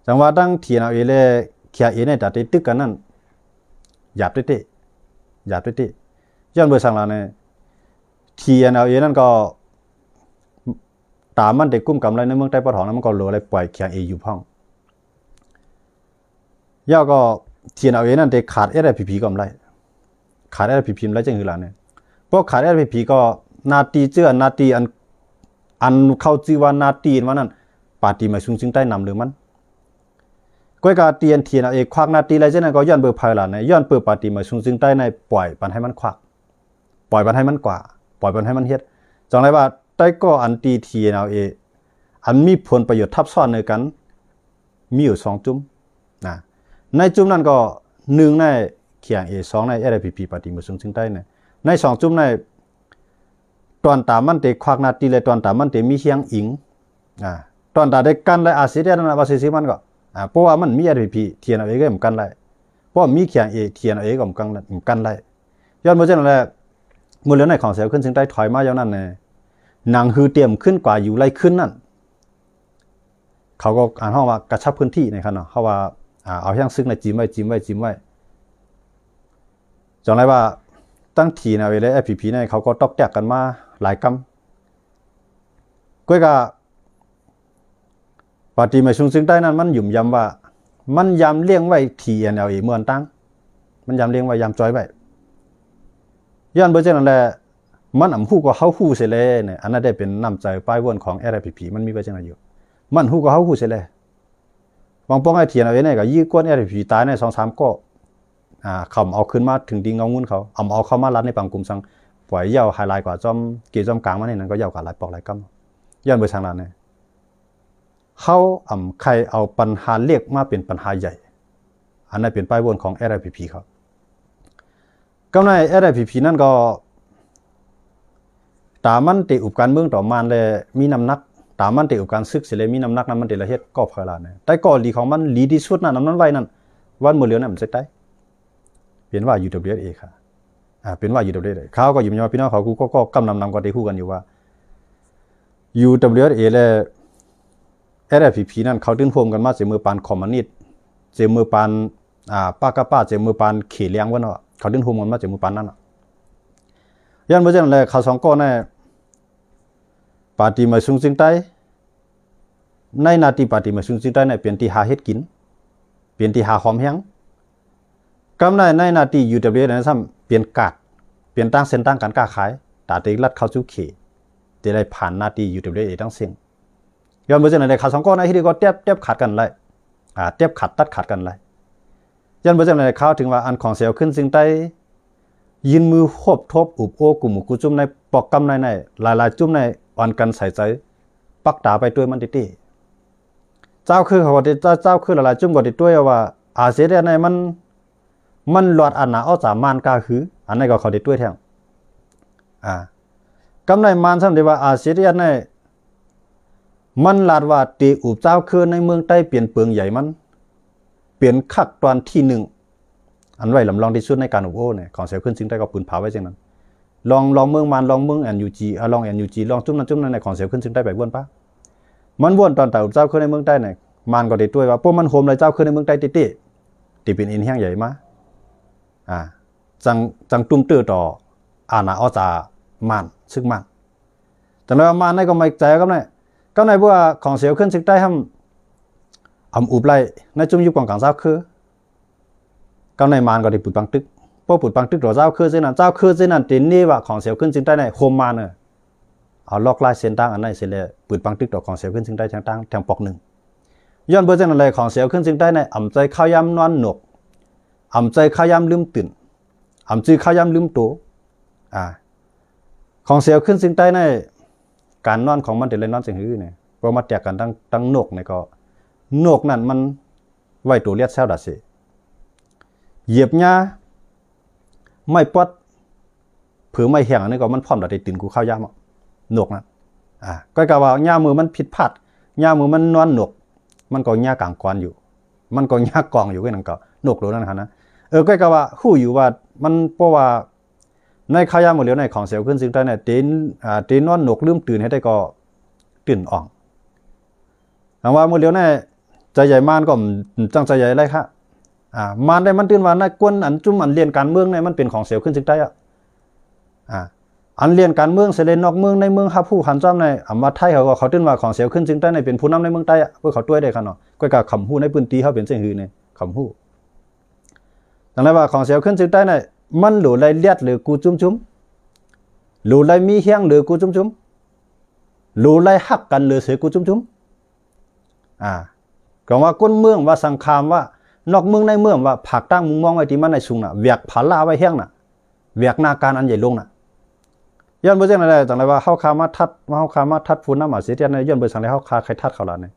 จังว่าตั้งเทียนเอาเลยเขียเนี่ยตาเตตึกกันนั่นหยาบเต้ย้อนเบอร์สั่งเราเนี่ยเทียนเอานั่นก็ตามมันได้กุ้มกำไรในเมืองใต้ปะทองนั้นมันก็เหลืออะไรปล่อยเขียงอยู่พ่องย่อก็เทียนเอานั่นได้ขาดSPP ก็ไรขาดSPP ไรจังหือหลานเนี่ยเพราะขาดSPP ก็นาตีเจื้อนาตีอันเข้าชื่อว่านาตีว่านั่นปาตีมาซุงใต้นำหรือมันก้อยกาเทียนเอาควักนาตีไรจังนั้นก็ย้อนเบอร์ภายหลานเนี่ยย้อนเปิดปาตีมาซุงใต้ในปล่อยปันให้มันควักปล่อยปันให้มันกว่าปล่อยปันให้มันเฮ็ดจังไรว่าใต้ก็อันตีTNLAอันมีผลประโยชน์ทับซ้อนในกันมีอยู่2จุ่มในจุ่มนั้นก็1ใน เขียงเอสองใน LPP ปฏิมาสูงซึ่งได้เนี่ยใน2จุ่มในตอนตามันเตควักนาทีเลยตอนตามันเตมีเฮียงอิงตอนตาได้กันเลยอาศิเดียนั่นว่าสิมันก็เพราะว่ามันมี LPP เทียนเอาเองก็เหมือนกันเลยเพราะมีเขียงเอเทียนเอาเองก็เหมือนกันเลยย้อนมาจากนั้นแหละมือเหลือในของเสียขึ้นซึ่งได้ถอยมาอย่างนั้นเนี่ยหนังฮือเตรียมขึ้นกว่าอยู่ไรขึ้นนั่นเขาก็อ่านห้องว่ากระชับพื้นที่นะครับเนาะเขาว่าเอาแห้งซึ่งในจิ้มไว้จังไรว่าตั้งทีนะเวลา FPP เนี่ยเขาก็ตอกแตกกันมาหลายกำก็ปฏิมาชุงซึ่งได้นั้นมันหยุ่มยำว่ามันยำเลี้ยงไว้ทีเอเมือนตั้งมันยำเลี้ยงไว้ยำจอยไว้ย้อนเบอร์เจนั่นแหละมันหู้ก็เขาหู้เสียเลยเนี่ยอันนั้นได้เป็นนำใจป้ายวนของ LPP มันมีเบอร์เจนั่นอยู่มันหู้ก็เขาหู้เสียเลยบางป้องไอเทียนเอาไว้เนี่ยก็ยี่ก้น LPP ตายใน2-3ก็เขาเอาขึ้นมาถึงดิงเอาเงินเขาเอาเข้ามารัดในปังกลุ่มสังปล่อยเย่าไฮไลท์กว่าจอมเกี่ยจอมกลางมาเนี่ยนั่นก็เย่ากว่าหลายปอกหลายกำย้อนเบอร์ทางนั้นเนี่ยเขาใครเอาปัญหาเรียกมาเป็นปัญหาใหญ่อันนั้นเป็นป้ายวนของ LPP ครับก็ใน LPP นั่นก็ตามันติอุปการเมืองต่อมาเลยมีน้ำหนักตามันติอุปการซึกเสียเลยมีน้ำหนักนั้นมันติละเฮ็ดก็พอละเนี่ยแต่ก็ลีของมันลีที่สุดนั่นนั้นไว้นั่นวันมื้อเหลียวนั่นมันจะได้เป็นว่า UWSA ค่ะเป็นว่า UWSA เขาก็อยู่มาพี่น้องเขาก็กำนำก็ได้คู่กันอยู่ว่า UWSA และ LPP นั่นเขาตื้นโฮมกันมาเสมอปานคอมมิวนิสต์เสมอปานป้ากะป้าเสมอปานเขเลี้ยงว่าเนาะเขาตื้นโฮมกันมาเสมอปานนั่นน่ะย้อนบ่จังได๋เขาสองก็ในปาร์ตี้มาซุงซิงใต้ในนาทีปาร์ตี้มาซุงซิงใต้เนี่ยเป็นที่หาเฮ็ดกินเป็นที่หาหอมแฮงกำในนาที UWSA นั้นซ้ำเปลี่ยนกาดเปลี่ยนตั้งเส้นตั้งการค้าขายตาติรัดเข้าสู่เขตได้ผ่านนาที UWSA ทั้งสิ้นย้อนบ่จังได๋เขาสองก็ในที่ก็เทียบขัดกันเลยเทียบขัดตัดขัดกันเลยย้อนบ่จังได๋เขาถึงว่าอันของเสียวขึ้นซิงใต้ยินมือคบทบอุบโอกลุ่มกุจุ่มในปอกกำในหลายๆจุ่มในอ่อนกันใส่ใจปักตาไปด้วยมันติเจ้าคือเขาเจ้าคือหลายๆจุ่มก็ติด้วยว่าอาเซียนในมันหลอดอันหนาเอาสามานกาคืออันนี้ก็เขาติด้วยแทงกำในมานซ้ำที่ว่าอาเซียนในมันลาดว่าตีอุบเจ้าคือในเมืองใต้เปลี่ยนเปลืองใหญ่มันเปลี่ยนคักตอนที่1อันไว้ลำลองที่สุดในการอุบโอเนี่ยของเสียขึ้นซึ่งได้ก็ปืนเผาไว้จังนั้นลองเมืองมันลองเมืองNUGลอง NUG ลองจุ่มนั้นในของเสียขึ้นซึ่งได้ไปวนปะมันวนตอนแต่เจ้าขึ้นในเมืองใต้เนี่ยมันก็ได้ด้วยว่าพวกมันโฮมเลยเจ้าขึ้นในเมืองใต้ติเป็นอินแห้งใหญ่มาจังตุ้มตื้อต่อนาอ้อจามันซึ่งมันแต่แล้วมันในก็ไม่ใจก็ในพวกของเสียขึ้นซึ่งได้ทำอุบไล่ในจุ่มยุคกลางเจ้าคือก็ในมานก็ได้ปุดปังตึกพวกปุดปังตึกตัวเจ้าคือเส้นนั้นตีนี่ว่าของเสียวขึ้นจึงได้ในโฮมมานเอาลอกไล่เส้นตั้งอันนั้นเสร็จเลยปุดปังตึกตัวของเสียวขึ้นจึงได้แทงปอกหนึ่งย้อนเบอร์เส้นอะไรของเสียวขึ้นจึงได้ในอ่ำใจข้าวยำนอนหนกอ่ำใจข้าวยำลืมตื่นอ่ำจื้อข้าวยำลืมตัวของเสียวขึ้นจึงได้ในการนอนของมันแต่เลยนอนจึงหื้อเนี่ยพอมาแตกกันตั้งนกเนี่ยก็นกนั่นมันไว้ตัวเลียดเซลดัสเซเหยียบหญ้าไม่ปดเผือไม่แห้งอันนี้ก็มันพร้อมได้ตื่นกูข้าวยามหนกนะก็กะว่าหญ้ามือมันผิดพลาดหญ้ามือมันนอนหนกมันก็หญ้ากลางกอนอยู่มันก็หญ้ากองอยู่ก็นั่นก็หนกโดนนั่นนะก็กะว่าฮู้อยู่ว่ามันเพราะว่าในข้าวยามมื้อเหลียวในของเสียวขึ้นซึ่งได้เนี่ยตีนนอนหนกลืมตื่นให้ได้ก็ตื่นอ่องถามว่ามื้อเหลียวในใจใหญ่มานก็จังใจใหญ่ไรค่ะมันได้มันตื่นว่าในกวนอันจุ่มอันเรียนการเมืองเนี่ยมันเป็นของเสียวขึ้นจึงได้อันเรียนการเมืองเสเลนนอกเมืองในเมืองฮับผู้หันจ้อมในมาไทยเขาตื่นว่าของเสียวขึ้นจึงได้ในเป็นผู้นำในเมืองใต้เพื่อเขาต้วยได้ค่ะเนาะก็กับคำฮู้ในพื้นที่เขาเป็นเส้นหือเนี่ยคำฮู้ดังนั้นว่าของเสียวขึ้นจึงได้ในมันหลู่ไรเลียดหรือกูจุ่มหลู่ไรมีเฮียงหรือกูจุ่มหลู่ไรหักกันหรือเสือกูจุ่มก็ว่าก้นเมืองว่าสังคามว่านอกเมืองในเมืองว่าผักตั้งมุงมองไว้ที่มันในสุงน่ะเวียกผาลาไว้แห้งน่ะเวียกนาการอันใหญ่ลงน่ะย้อนบ่จังได๋จังได๋ว่าเฮาคามาทัดฟูน้ำมาเสียที่ย้อนบ่จังได๋เฮาคาใครทัดเขาล่ะเนี่ย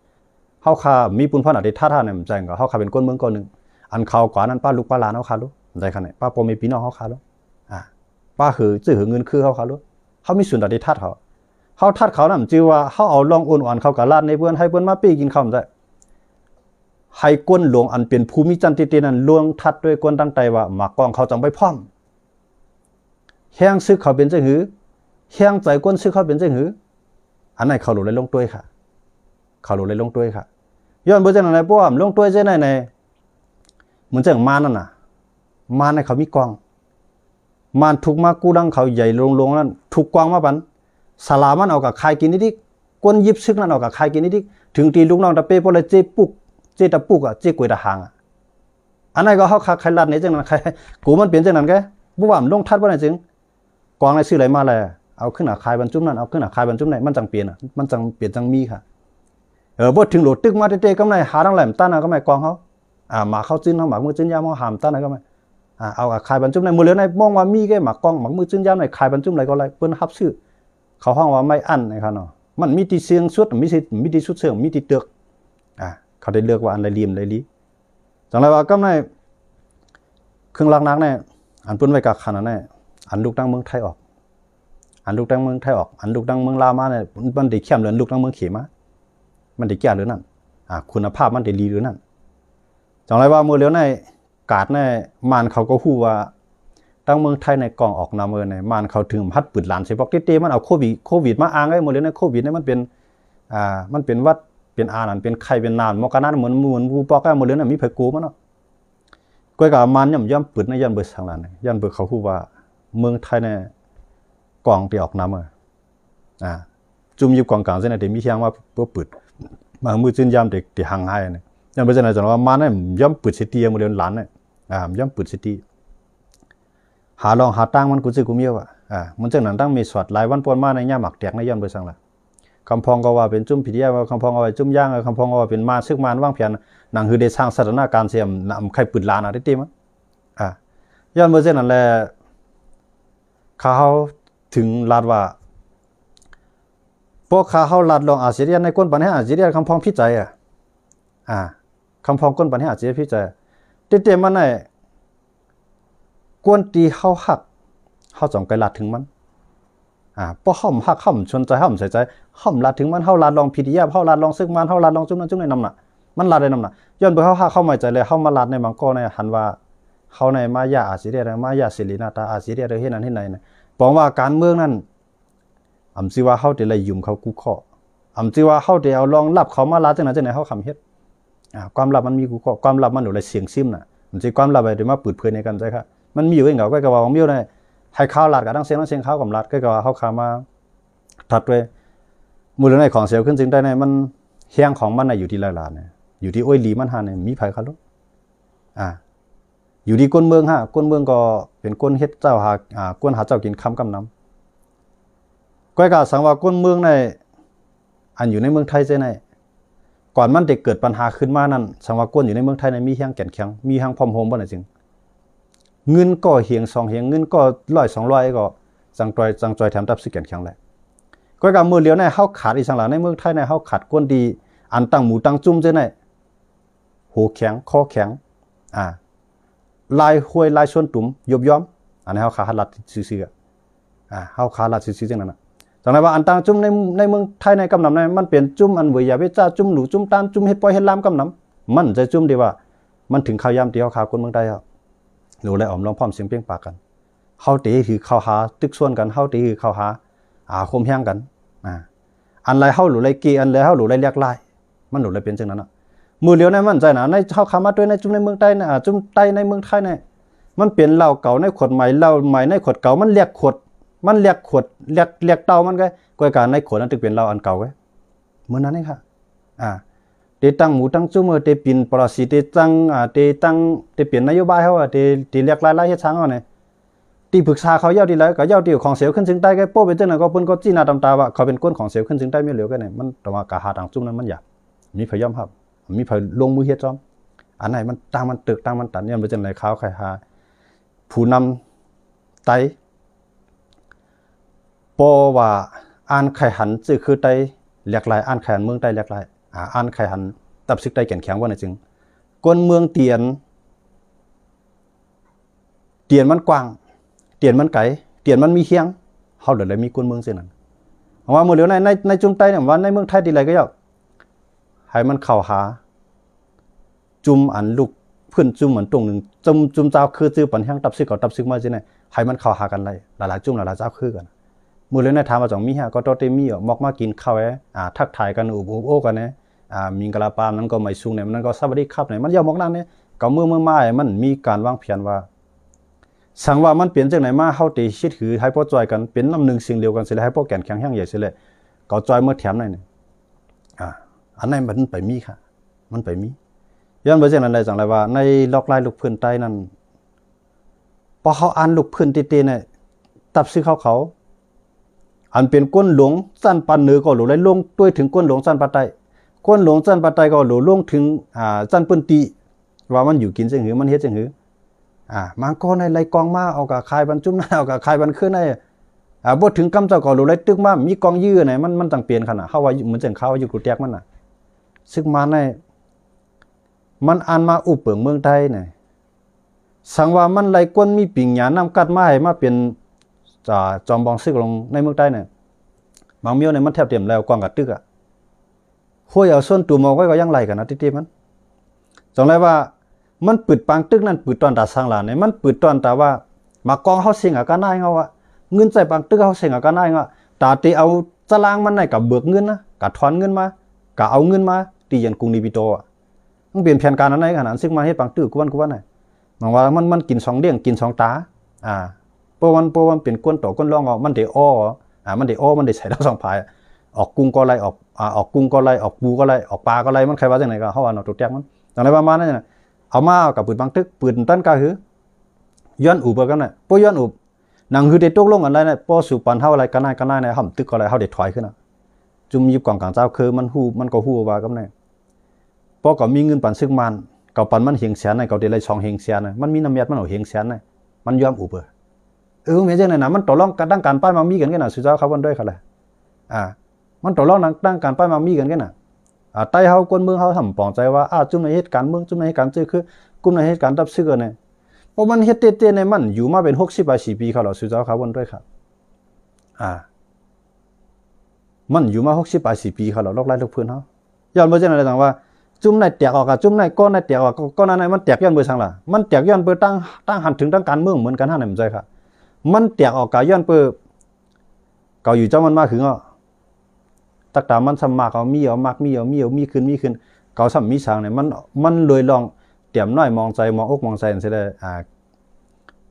เฮาคามีปุ้นพ่อน่ะได้ทัดเนี่ยมันจังก็เฮาคาเป็นก้นเมืองก้อนนึงอันเขากว่านั้นป้าลูกป้าหลานเฮาคาลู ได้ขนาดป้าปอมีพี่น้องเขาขาลูกป้าคือจื้อเงินคือเขาขาลูกเขามีส่วนต่อที่ทัดเขาทัดเขานั่นจื้อว่าเขาเอาลองอ่อนๆเขากับลาดในเพื่อนให้เพื่อนมาปีกินข้าวได้ให้ก้นหลวงอันเป็นภูมิจันทร์ตีนั้นลวงทัดด้วยก้นตั้งใจว่าหมากกองเขาจังไปพร้อมแห้งซึกเขาเป็นจังหือแห้งใจก้นซึกเขาเป็นจังหืออันไหนเขาหลุดเลยลงตัวค่ะเขาหลุดเลยลงตัวค่ะย้อนเบอร์จังไหนป้อมลงตัวเจ้าไหนเหมือนจังมานั่นน่ะมาในเขามีกองมันถูกมากูดังเขาใหญ่ลงนั่นถูกกองมาปันสลามันเอากับใครกินนิดก้นยิบซึกนั่นเอากับใครกินนิดถึงตีลูกน้องตะเป้พอเลยเจ็บปุกเจ๊ตะปุกเจ๊กวยตะหางอันนั้นก็เขาใครลัดในจังนั้นใครกูมันเปลี่ยนจังนั้นแกบุว่ามันลงทัดว่าไหนจึงกองในซื้ออะไรมาเลยเอาขึ้นหาคายบรรจุนั่นเอาขึ้นหาคายบรรจุไหนมันจังเปลี่ยนมันจังเปลี่ยนจังมีค่ะบดถึงโหลดตึกมาเตะๆก็ไม่หาทั้งแหลมต้านก็ไม่กองเขามาเข้าจิ้นเขาหมักมือจิ้นยามเขาหามต้านก็ไม่เอาคายบรรจุในมือเหลือในมองว่ามีแค่หมักกองหมักมือจิ้นยามในคายบรรจุอะไรก็อะไรเปิ้นฮับซื้อเขาห้องว่าไม่อั้นนะครับเนาะมันมีตีเสียงสุดมีตีสุดเสียงมีตีเตือกเขาได้เลือกว่าอันไรเลียมไรลีจังไรว่าก็ในเครื่องล้างนักเนี่ยอันเปิ้นไว้กับขนาดเนี่ยอันลูกตั้งเมืองไทยออกอันลูกตั้งเมืองไทยออกอันลูกตั้งเมืองลาวมาเนี่ยมันได้เข้มเหลือลูกตั้งเมืองเขมามันได้แก่หรือนั่นคุณภาพมันได้ดีหรือนั่นจังไรว่ามือเลี้ยวในกาดในมันเขาก็ฮู้ว่าตั้งเมืองไทยในกองออกนำในมันเขาถึงพัดปืนหลานใส่บอกเต้มันเอาโควิดมาอ้างไอ้มือเลี้ยวในโควิดเนี่ยมันเป็นวัดเป็นนั่นเป็นไข่เป็นนานมอกนั้นเหมือนกูปอกมือเลี้ยวน่ะมีไผกูมันเนาะก้อยกับมันย่ำปืนในยันเบิดทางนั้นยันเบิดเขาฮู้ว่าเมืองไทยในกองที่ออกนำจุ่มอยู่กองกลางเส้นน่ะเดี๋ยวมีเสียงว่าเพื่อปืนมามือจื้นยามเด็กที่ห่างหายเนี่ยยันเบิดจังได๋จังว่ามันเนี่ยย่ำปืนซิตี้มือเลี้ยวหลานเนี่ยย่ำปืนซิตี้หาลองหาตั้งมันกูซื้อกูมีว่ะมันจังนั้นตั้งมีสวดหลายวันปนมาในย่าหมักแตกในยันเบิดสั่งละคำพองก็ว่าเป็นจุ่มพิธีว่าคำพองก็ว่าจุ่มย่างคำพองก็ว่าเป็นมาซึกมานว่างเพียรหนังคือได้สร้างสถานการณ์เสียมนำไข่ปืนลานะได้ตีมั้งย้อนเมื่อเช่นนั้นแหละเขาถึงลาดว่าพวกเขาลาดลองอาเซียนในก้นปัญหาอาเซียนคำพองพิจัยคำพองก้นปัญหาอาเซียนพิจัยเต็มมันในกวนตีเขาหักเขาจงไกลลาดถึงมันพอห่มหักห่มชนใจห่มใส่ใจห่มลาดถึงมันเฮาลาดลองพิธียาเฮาลาดลองซึกมันเฮาลาดลองจุ่มนั้นจุ่มในนำน่ะมันลาดได้นำน่ะย้อนไปเฮาหักเข้ามาใจเลยเฮามาลาดในบางก้อในหันว่าเขาในมายาอาศิเรียมายาศิรินาตาอาศิเรียเฮ็ดนั้นเฮ็ดไหนนะบอกว่าการเมืองนั้นอำสิว่าเฮาได้ไล่ยุ่มเขากูข้ออำสิว่าเฮาได้เอารองรับเขามาลาดจังไหนเฮาคำเฮ็ดความลับมันมีกูข้อความลับมันอยู่ในเสียงซิมน่ะมันสิความลับไว้ได้มาเปิดเผยในกันใจครับมันมีอยู่เองก็ว่ามีอยู่ในให้ข้าวลาดกับทั้งเสียงข้าวกับลาดก็ว่าเฮาขามาถัดด้วยมูลในของเสียขึ้นจึงได้ในมันเฮียงของมันอยู่ที่ลาดเนี่ยอยู่ที่อ้อยลีมันหาเนี่ยมีไผครับลูกอยู่ที่ก้นเมืองก้นเมืองก็เป็นก้นเฮ็ดเจ้าหาก้นหาเจ้ากินคำกำน้ำก้อยกาสังว่าก้นเมืองในอันอยู่ในเมืองไทยเจ้ในก่อนมันจะเกิดปัญหาขึ้นมานั้นสังว่าก้นอยู่ในเมืองไทยในมีเฮียงแก่นแข็งมีทางพร้อมโฮมบ่ได้จริงเงินก็เฮียง2เฮียงเงินก็100 200ก็จังจอยแถมตับสิแก่นแข็งแหละก้อยกามือเลี้ยวในเฮาขาดอีสังหลาในเมืองไทยในเฮาขาดก้นดีอันตั้งหมูตั้งจุ่มเจ้ในหูแข็งคอแข็งลายห้วยลายชนตุ่มยบย้อมอันนี้เฮาขาลัดซื่อๆเฮาขาลัดซื่อๆจังนั้นน่ะจังได๋ว่าอันต่างจุ่มในเมืองไทยในกำนำนั้นมันเป็นจุ่มอันเวยาเวจ้าจุ่มหนูจุ่มตานจุ่มเฮ็ดปอยเฮ็ดลามกำนำมันจะจุ่มดีว่ามันถึงข้าวยามที่เฮาขาคนเมืองไทยหรือเลยออมลองพร้อมเสียงเปียงปากกันเฮาตีคือเข้าหาตึกส่วนกันเฮาตีคือเข้าหาคมแฮงกันอันไรเฮาหรือไรกีอันไรเฮาหรือไรเรียกลายมันหรือไรเป็นจังนั้นน่ะมือเลี้ยวในมันใจนะในเฮาขามาด้วยในจุ่มในเมืองใต้นะจุ่มใต้ในเมืองไทยเนี่ยมันเปลี่ยนเหล้าเก่าในขวดใหม่เหล้าใหม่ในขวดเก่ามันเรียกขวดเรียกเตามันก็ก้อยการในขวดนั้นถึงเป็นเหล้าอันเก่าไว้เหมือนนั้นเองค่ะเตตั้งหมูตั้งจุ่มเตปินปรสิตตั้งเตเปลี่ยนนโยบายเฮาเตเรียกรายๆเฮ็ดช้างเฮาเนี่ยที่ปรึกษาเขาเย้าที่ไรก็เย้าที่ของเสียวขึ้นถึงใต้ก็โป้เป็นจังนั้นก็เพิ่นก็จี้หน้าตำตาว่าเขาเป็นก้นของเสียวขึ้นถึงใต้ไม่เหลียวกันเนี่ยมันแต่ว่ากะหาต่างจุ่มนั้นมันอยากมีพยายามครับมีพยลงมือเฮ็ดซ้อมอันไหนมันตั้งมันตึกตั้งมันตันเนี่ยเป็นจังได๋ขาวไข่หาผู้นำไตปอว่าอ่านไข่หันจื้อคือไตเรียกหลายอ่านไข่หันเมืองไตเรียกหลายอ่านไข่หันตับซึกไตแก่นแข็งว่าน่ะจึงก้นเมืองเตียน เตียนมันกว้างเตียนมันไกลเตียนมันมีเฮียงเฮาเดี๋ยวเลยมีกวนเมืองเสียนั่นว่ามื้อเดียวในจุ่มไต้เนี่ยว่าในเมืองไทยดีไรก็ยากให้มันเข้าหาจุ่มอันลูกเพื่อนจุ่มเหมือนตรงนึงจุ่มเจ้าคือจื้อปันแห้งตับซึกกับตับซึกมาจังได๋ให้มันเข้าหากันไล่หลายๆจุ่มหลายๆเจ้าคือกันมื้อเดียวในถามว่าจังมีหาก็ตอเตมีมอกมากินข้าวทักทายกันอุบโอ้กันมิงกะลาปามนั้นก็ไม่สูงเนี่ยมันก็สวัสดีครับเนี่ยมันยาวมอกนั้นเนี่ยก็เมื่อมามันมีการวางแผนว่าสังว่ามันเปลี่ยนจากไหนมาเฮาติคิดถือให้พอจอยกันเป็นน้ำหนึ่งสิ่งเดียวกันสิเลยให้พอแก่นแข็งแรงใหญ่สิเลยก็จอยเมื่อแถมหน่อยนึงอันนั้นมันไปมีค่ะมันไปมีย้อนบ่จังนั้นได้จังได๋ว่าในล็อกไลน์ลูกพื้นใต้นั้นพอเขาอ่านลูกพื้นติๆเนี่ยตับซื้อเขาอันเป็นก้นหลวงสั้นปานเหนือก็หลงได้ลงด้วยถึงก้นหลวงสั้นปานใต้ก้นหลวงสั้นปานใต้ก็หลงถึงสั้นปื้นติว่ามันอยู่กินจังหือมันเฮ็ดจังหือมันก็ในไหลกองมาเอากับคายบรรจุมเอากับคายบรรขึ้นในบ่ถึงกำเจ้าก็รู้ไหลตึกมามีกองยื้อไหนมันจังเปลี่ยนขนาดเฮาว่าเหมือนจังเขาอยู่กูแตกมันน่ะซึ่งมาในมันอ่านมาอุปเปิงเมืองไทยเนี่ยสังว่ามันไหลกวนมีปิงหยานำกัดมาให้มาเป็นจอมบองซึกลงในเมืองใต้เนี่ยบางเมียวเนี่ยมันแทบเต็มแล้วกองกับตึกห้วยเอาส่วนตัวมองไว้ก็ยังไหลกันนะติๆมันจังไรว่ามันปืดปังตึกนั่นปืดตอนตาสร้างหลานเนี่ยมันปืดตอนตาว่ามากองเฮาเสียงกันได้เฮาเงินใส่ปังตึกเฮาเสียงกันได้ตาตีเอาตารางมันได้กับเบิกเงินนะกับถอนเงินมากับเอาเงินมาตียันกรุงนิปิโตมันเปลี่ยนแผนการนั้นในขนาดซึ่งมาเฮ็ดปังตึกกูวันน่ะมองว่ามันกิน2เด้งกิน2ตาเพราะวันเป็นก้นโตก้นร่องมันได้อ้อมันได้อ้อมันได้ใส่ทั้ง2ภายออกกุ้งก็ไล่ออกกุ้งก็ไล่ออกปูก็ไล่ออกปลาก็ไล่มันใครว่าจังได๋ก็เฮาว่าเนาะตกแตกมันจังได๋ประมาณนั้นน่ะเอามากับปืนบังตึกปืนตั้นกาหือย้อนอุบกันน่ะป้อย้อนอุบหนังคือได้ตกลงกันได้น่ะป้อสู่ปันเฮาอะไรกันได้ในห่ำตึกก็อะไรเฮาได้ถอยขึ้นน่ะจุ่มยิบกองกลางเจ้าคือมันก็ฮู้ว่ากับไหนป้อก็มีเงินปันซึกมันก็ปันมันเฮงแสนน่ะก็ได้เลย2เฮงแสนน่ะมันมีน้ำยัดมันเอาเฮงแสนน่ะมันยอมอุบแม่นจังได๋น่ะมันตกลงกันตั้งการป้ายมามีกันน่ะสุเจ้าเขาวันด้วยเขาแหละมันตกลงตั้งการป้ายมามีกันน่ะใต้เฮาคนเมืองเฮาทำปองใจว่าจุ่มในเหตุการณ์เมืองจุ่มในเหตุการณ์คือกลุ่มในเหตุการณ์ตับซึกเนี่ยเพราะมันเฮ็ดเต้ๆในมันอยู่มาเป็น60 ปีเขาแล้วสุเจ้าเขาวนด้วยครับมันอยู่มา60 ปีเขาแล้วลอกไล่ลูกพื้นเฮาย้อนบ่จังได๋จังว่าจุ่มในแตกออกจุ่มในก้อนในแตกออกก้อนนั้นมันแตกย้อนเบิ่ซั่งล่ะมันแตกย้อนเปิดตั้งหันถึงตั้งการเมืองเหมือนกันหั่นน่ะมันใจครับมันแตกออกกะย้อนเปิดเก่าอยู่เจ้ามันมาถึงตักตามันสมัครเอามีเอามักมีเอามีขึ้นเก่าซ้ำมีสางเนี่ยมันเลยลองเตรียมน้อยมองใจมองอกมองใจจังซี่ได้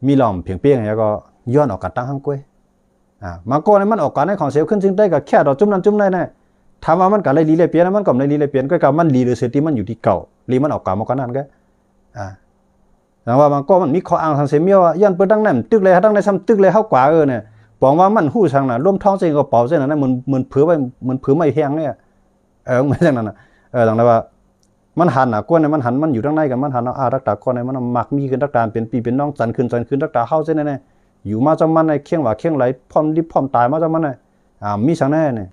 มีล้อมเพียงเปี้ยงแล้วก็ย้อนออกกันตั้งหังก้วยมาก่อนเนี่ยมันออกกันในของเสียวขึ้นจึงได้ก็แค่ดอกจุ่มนั้นจุ่มได้นะถามว่ามันก็เลยลีเลยเปลี่ยนมันก็ไม่ลีเลยเปลี่ยนก็มันลีหรือเสียที่มันอยู่ที่เก่าลีมันออกกันมาก่อนนั้นก็แต่ว่ามันก็มันมีข้ออ้างทางเสียเมียวย้อนเปิดดังนั้นตึกเลยดังในซ้ำตึกเลยเฮากว่าเนี่ยบอกว่ามันหู้ทางน่ะร่วมท้องเส้นก็เป่าเส้นนั้นมันเผือไว้มันเผือไม่แห้งเนี่ยไม่ใช่นั่นน่ะดังนั้นว่ามันหันน่ะก้นเนี่ยมันหันมันอยู่ทางในกันมันหันรักตาก้นเนี่ยมันมักมีขึ้นรักตาเป็นปีเป็นน้องจันขึ้นรักตาเฮาเส้นนั่นอยู่มาจำมันในเคียงว่าเคียงไหลพร้อมดิบพร้อมตายมาจำมันในมีสังแน่เนี่ย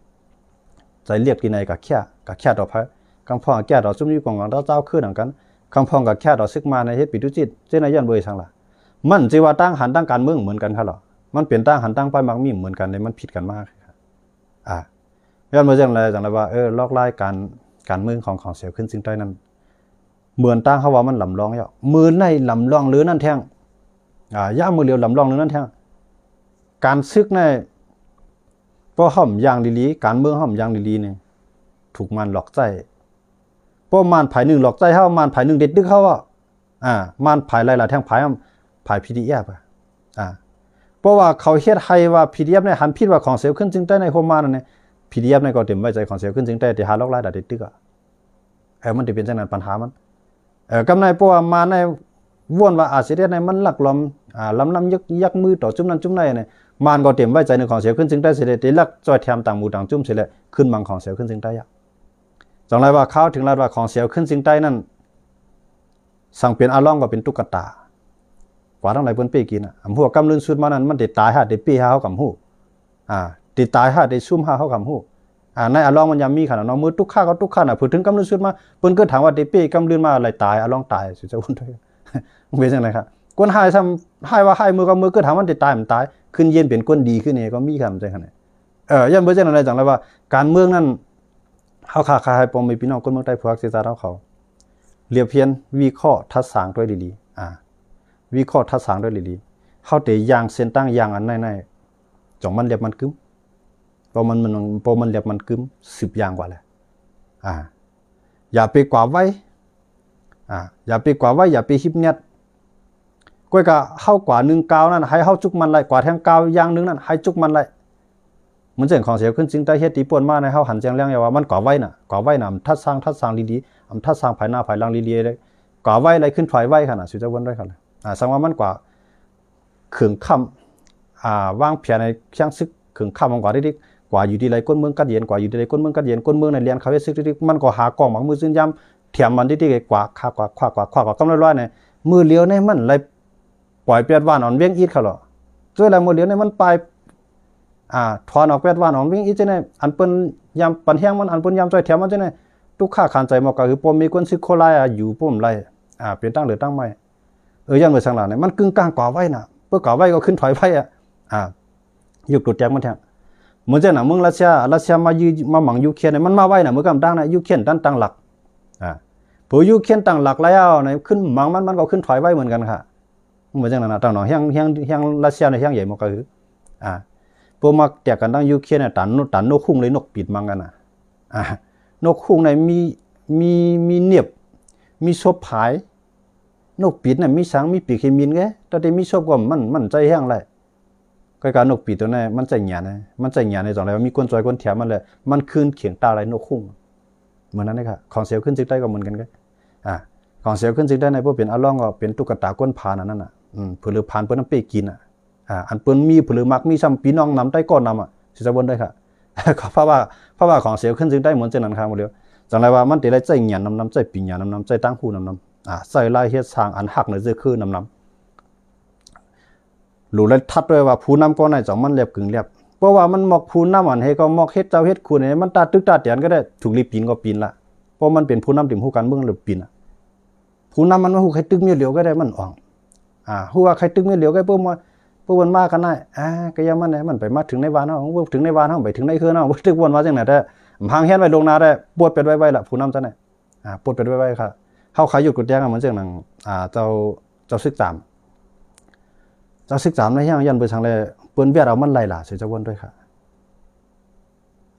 ใจเรียกกินในกับแค่ดอกไผ่กำพองแก่ดอกจุ่มอยู่กองเจ้าขึ้นเหมือนกันกำพองกับแค่ดอกซึกมาในเฮ็ดปิตุจิตเส้นในย้อนเบยสังล่ะมันสิว่าตั้งหันตั้งการเมืองเหมือนกันครับหรอมันเปลี่ยนตั้งหันตั้งไปมักมีเหมือนกันเลยมันผิดกันมากย้อนมาจังไรว่าลอกไล่การเมืองของเสียวขึ้นสิ่งใดนั้นเหมือนตั้งเขาว่ามันลำลองมือในลำลองหรือนั่นแท่งย่ามือเลียวลำลองหรือนั่นแท่งการซึกในเพราะห่อมยางดีๆการเมืองห่อมยางดีๆเนี่ยถูกมันหลอกใจเพราะมันภายหนึ่งหลอกใจเขามันภายหนึ่งเด็ดดึกเขามันภายไรล่ะแท่งภายPDFเพราะว่าเขาเฮ็ดให้ว่า PDF เนี่ยหันผิดว่าของเสียวขึ้นจึงได้ในโฮมานั่นเนี่ย PDF เนี่ยก็เต็มไว้ใจของเสียวขึ้นจึงได้ที่หาลอกไล่ดัดตึกมันสิเป็นจังนั้นปัญหามันกำในเพราะว่ามาในว่นว่าอาสิเดในมันหลักล้อมลำยักมือต่อจุ่มนั้นจุ่มในเนี่ยมันก็เต็มไว้ใจในของเสียวขึ้นจึงได้สิได้ลักจอยแถมต่างหมู่ต่างจุ่มสิเลยขึ้นมังของเสียวขึ้นจึงได้จังไรว่าเขาถึงลาดว่าของเสียวขึ้นจึงได้นั่นสั่งเปลี่ยนอาล่องก็เป็นตุ๊กตากว่าทั้งหลายเพิ่นเป้กินหัวกำลืนสุดมานั้นมันได้ตายได้ปี้เฮากับฮู้ได้ตายได้ซุ่มเฮากับฮู้ในอาลองมันยามมีขนาดเนาะมือทุกข้าก็ทุกข้าพูดถึงกำลืนสุดมาเพิ่นก็ถามว่าได้ปี้กำลืนมาอะไรตายอาลองตายสิจะวุ่นด้วยเป็นจังได๋ครับ ก้นหายทำหายว่าหายมือก็มือก็ถามมันจะตายมันตายขึ้นเย็นเป็นก้นดีขึ้นนี่ก็มีคำใจขนาดยันเบอร์เจนอะไรจังเลยว่าการเมืองนั้นเขาขาให้ปมมีพี่น้องคนเมืองใต้พวกเสียใจเขาเรียบเพียนวิเคราะห์ทัศสางด้วยดีๆวิเคราะห์ทัศสางด้วยดีๆเขาเตะยางเส้นตั้งยางอันในจ่องมันเรียบมันกึ้มพอมันเรียบมันกึ้ม10 อย่างกว่าแหละอย่าไปกว่าไว้อย่าไปกว่าไว้อย่าไปฮิปเน็ตก้อยกะเข้ากว่า1 ก้าวนั่นให้เข้าจุกมันเลยกว่าแทง9อย่างนึงนั่นให้จุกมันเลยมันเจ๋งของเสียขึ้นจริงได้เฮ็ดตีป่วนมาในเข้าหันแจงเลี้ยงอย่าว่ามันกว่าไว้น่ะทัดสร้างดีๆทัดสร้างภายหน้าภายหลังดีๆเลยกว่าไว้อะไรขึ้นถอยไว้ขนาดสุดจะวนได้ขนาดสังว่ามันกว่าขึงค่ำวางเพียในเชียงซึกขึงค่ำมันกว่าได้กว่าอยู่ดีไรก้นเมืองกัดเย็นกว่าอยู่ดีไรก้นเมืองกัดเย็นก้นเมืองในเรียนเขาเฮ็ดซึกดีมันก็หากองหมักมือซึ่งย้ำเถียมมันดีๆกว่าคว้ากำร้อยๆเนี่ยมือเลี้ยวในมันไรปล่อยเปียดว่านอ่อนเวียงอีดเขาหรอช่วยอะไรมือเลี้ยวในมันไปถอนออกเปียดว่านอ่อนเวียงอีดจะเนี่ยอันเปิ้นยำปันแห้งมันอันเปิ้นยำจ่อยเถียมมันจะเนี่ยทุกข้าขานใจมาก็คือปมมีคนซึกโคไลอยู่ปุ่มไรเปลี่ยนตั้งหรือตั้งไม่ยันเมื่อสังหลังเนี่ยมันกึ่งกลางกว่าไว้น่ะเพื่อกว่าไว้ก็ขึ้นถอยไว้ยุบตัวแจกมันแทงเหมือนเจ้าหน้ามึงรัสเซียมาหมังยูเครนเนี่ยมันมาไว้น่ะมือกำตั้งน่ะยูเครนตั้งหลักพอยูเครนตั้งหลักแล้วเนี่ยขึ้นหมังมันก็ขึ้นถอยไว้เหมือนกันค่ะเหมือนเจ้าหน้าตั้งหนอเฮียงรัสเซียในเฮียงใหญ่มากก็คือพวกมาแจกกันตั้งยูเครนเนี่ยตันนกคุ้งเลยนกปิดมังกันนกคุ้งเนี่ยมีเนียบมีศพผายนกปิดเนี่ยมีสังมีปีกเคมินไงแต่ได้มีศพก็มันใจแห้งเลยก็การนกปีตัวนี้มันใจหยานะมันใจหยาในจังไรว่ามีก้นจอยก้นแถมมันเลยมันคืนเขียงตาอะไรนกคุ้งเหมือนนั้นเลยค่ะของเสียวขึ้นจึกได้ก็เหมือนกันก็ของเสียวขึ้นจึกได้ในพวกเป็นอล่องก็เป็นตุ๊กตาก้นพานั่นน่ะผลือผ่านเปิ้นน้ำเปกินอันเปิ้นมีผลือมักมีซ้ำปีน้องนำใต้ก้อนนำสิจะบนได้ค่ะเพราะว่าของเสียวขึ้นจึกได้เหมือนเช่นนั้นค่ะหมดเลยจังไรว่ามันติได้ใจหยาน้ำใจปีหยาน้ำใจตั้งหูน้ำใส่ลายเฮ็ดสร้างอันหักในเสื้อคือน้ำหลุดเลยทัดด้วยว่าผู้นำก็ในจังมันเรียบกึ่งเรียบเพราะว่ามันหมอกผู้นำอันให้ก็หมอกเฮ็ดเจ้าเฮ็ดคุณเนี่ยมันตาตึกตาเตียนก็ได้ถูกรีบปีนก็ปีนละเพราะมันเป็นผู้นำติ่มผู้การเมืองหรือปีนผู้นำมันว่าผู้ใครตึกเมียเหลียวก็ได้มันอ่องผู้ว่าใครตึกเมียเหลียวก็เพิ่มวันมากันได้ก็ยังมันเนี่ยมันไปมาถึงในวานเนาะถึงในวานเนาะไปถึงในคืนเนาะตึกวนมาจังไหนได้พังเฮ็ดไว้ลงนาได้ปวดเป็ดไว้ละผู้นำจังไหนปวดเป็ดไว้ค่ะเข้าขายหยุดกดแจ้งเหมือนเจ้าหนังเจ้าซึกตามในเฮียงยันเบอร์ทางเลยเปิ้นเวียดเอามันไล่ล่ะเสียจะวนด้วยค่ะ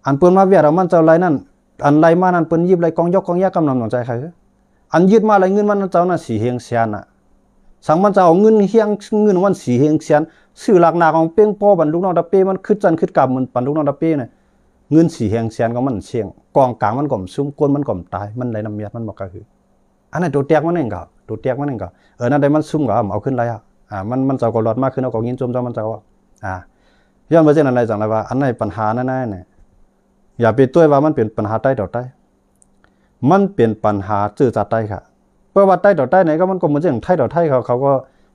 อันเปิ้นมาเวียดเอามันเจ้าไล่นั่นอันไล่มานั่นเปิ้นยิบไล่กองยกกองแยกกำนำหนองใจใครอันยึดมาไล่เงินมันเจ้าน่ะสีเฮงเซียนสังมันจะเอาเงินเฮียงเงินวันสีเฮงเซียนซื้อหลักหนาของเป้งป้อบรรลุน้องตะเป้มันขึ้นจันขึ้นกลับมันบรรลุน้องตะเป้เนี่ยเงินสีเฮงเซียนก็มันเชียงกองกลางมันก่อมซุ่มก้นมันก่อมตายมันไหลน้ำเมียดมันบอกก็คืออันนั้นตัวแตกมันเองก็นั่นได้มันซุ่มก็เอาขึ้นไรมันจะก็หลอดมากขึ้นเอาก็ยินจมมันจะว่าย้อนมาเช่นอะไรจังไรว่าอันไหนปัญหานั่นเนี่ยอย่าไปตัวว่ามันเป็นปัญหาใต้ต่อใต้มันเป็นปัญหาจื่อจัดใต้ค่ะเพราะว่าใต้ต่อใต้ไหนก็มันก็เหมือนเช่นไทยต่อไทยเขาก็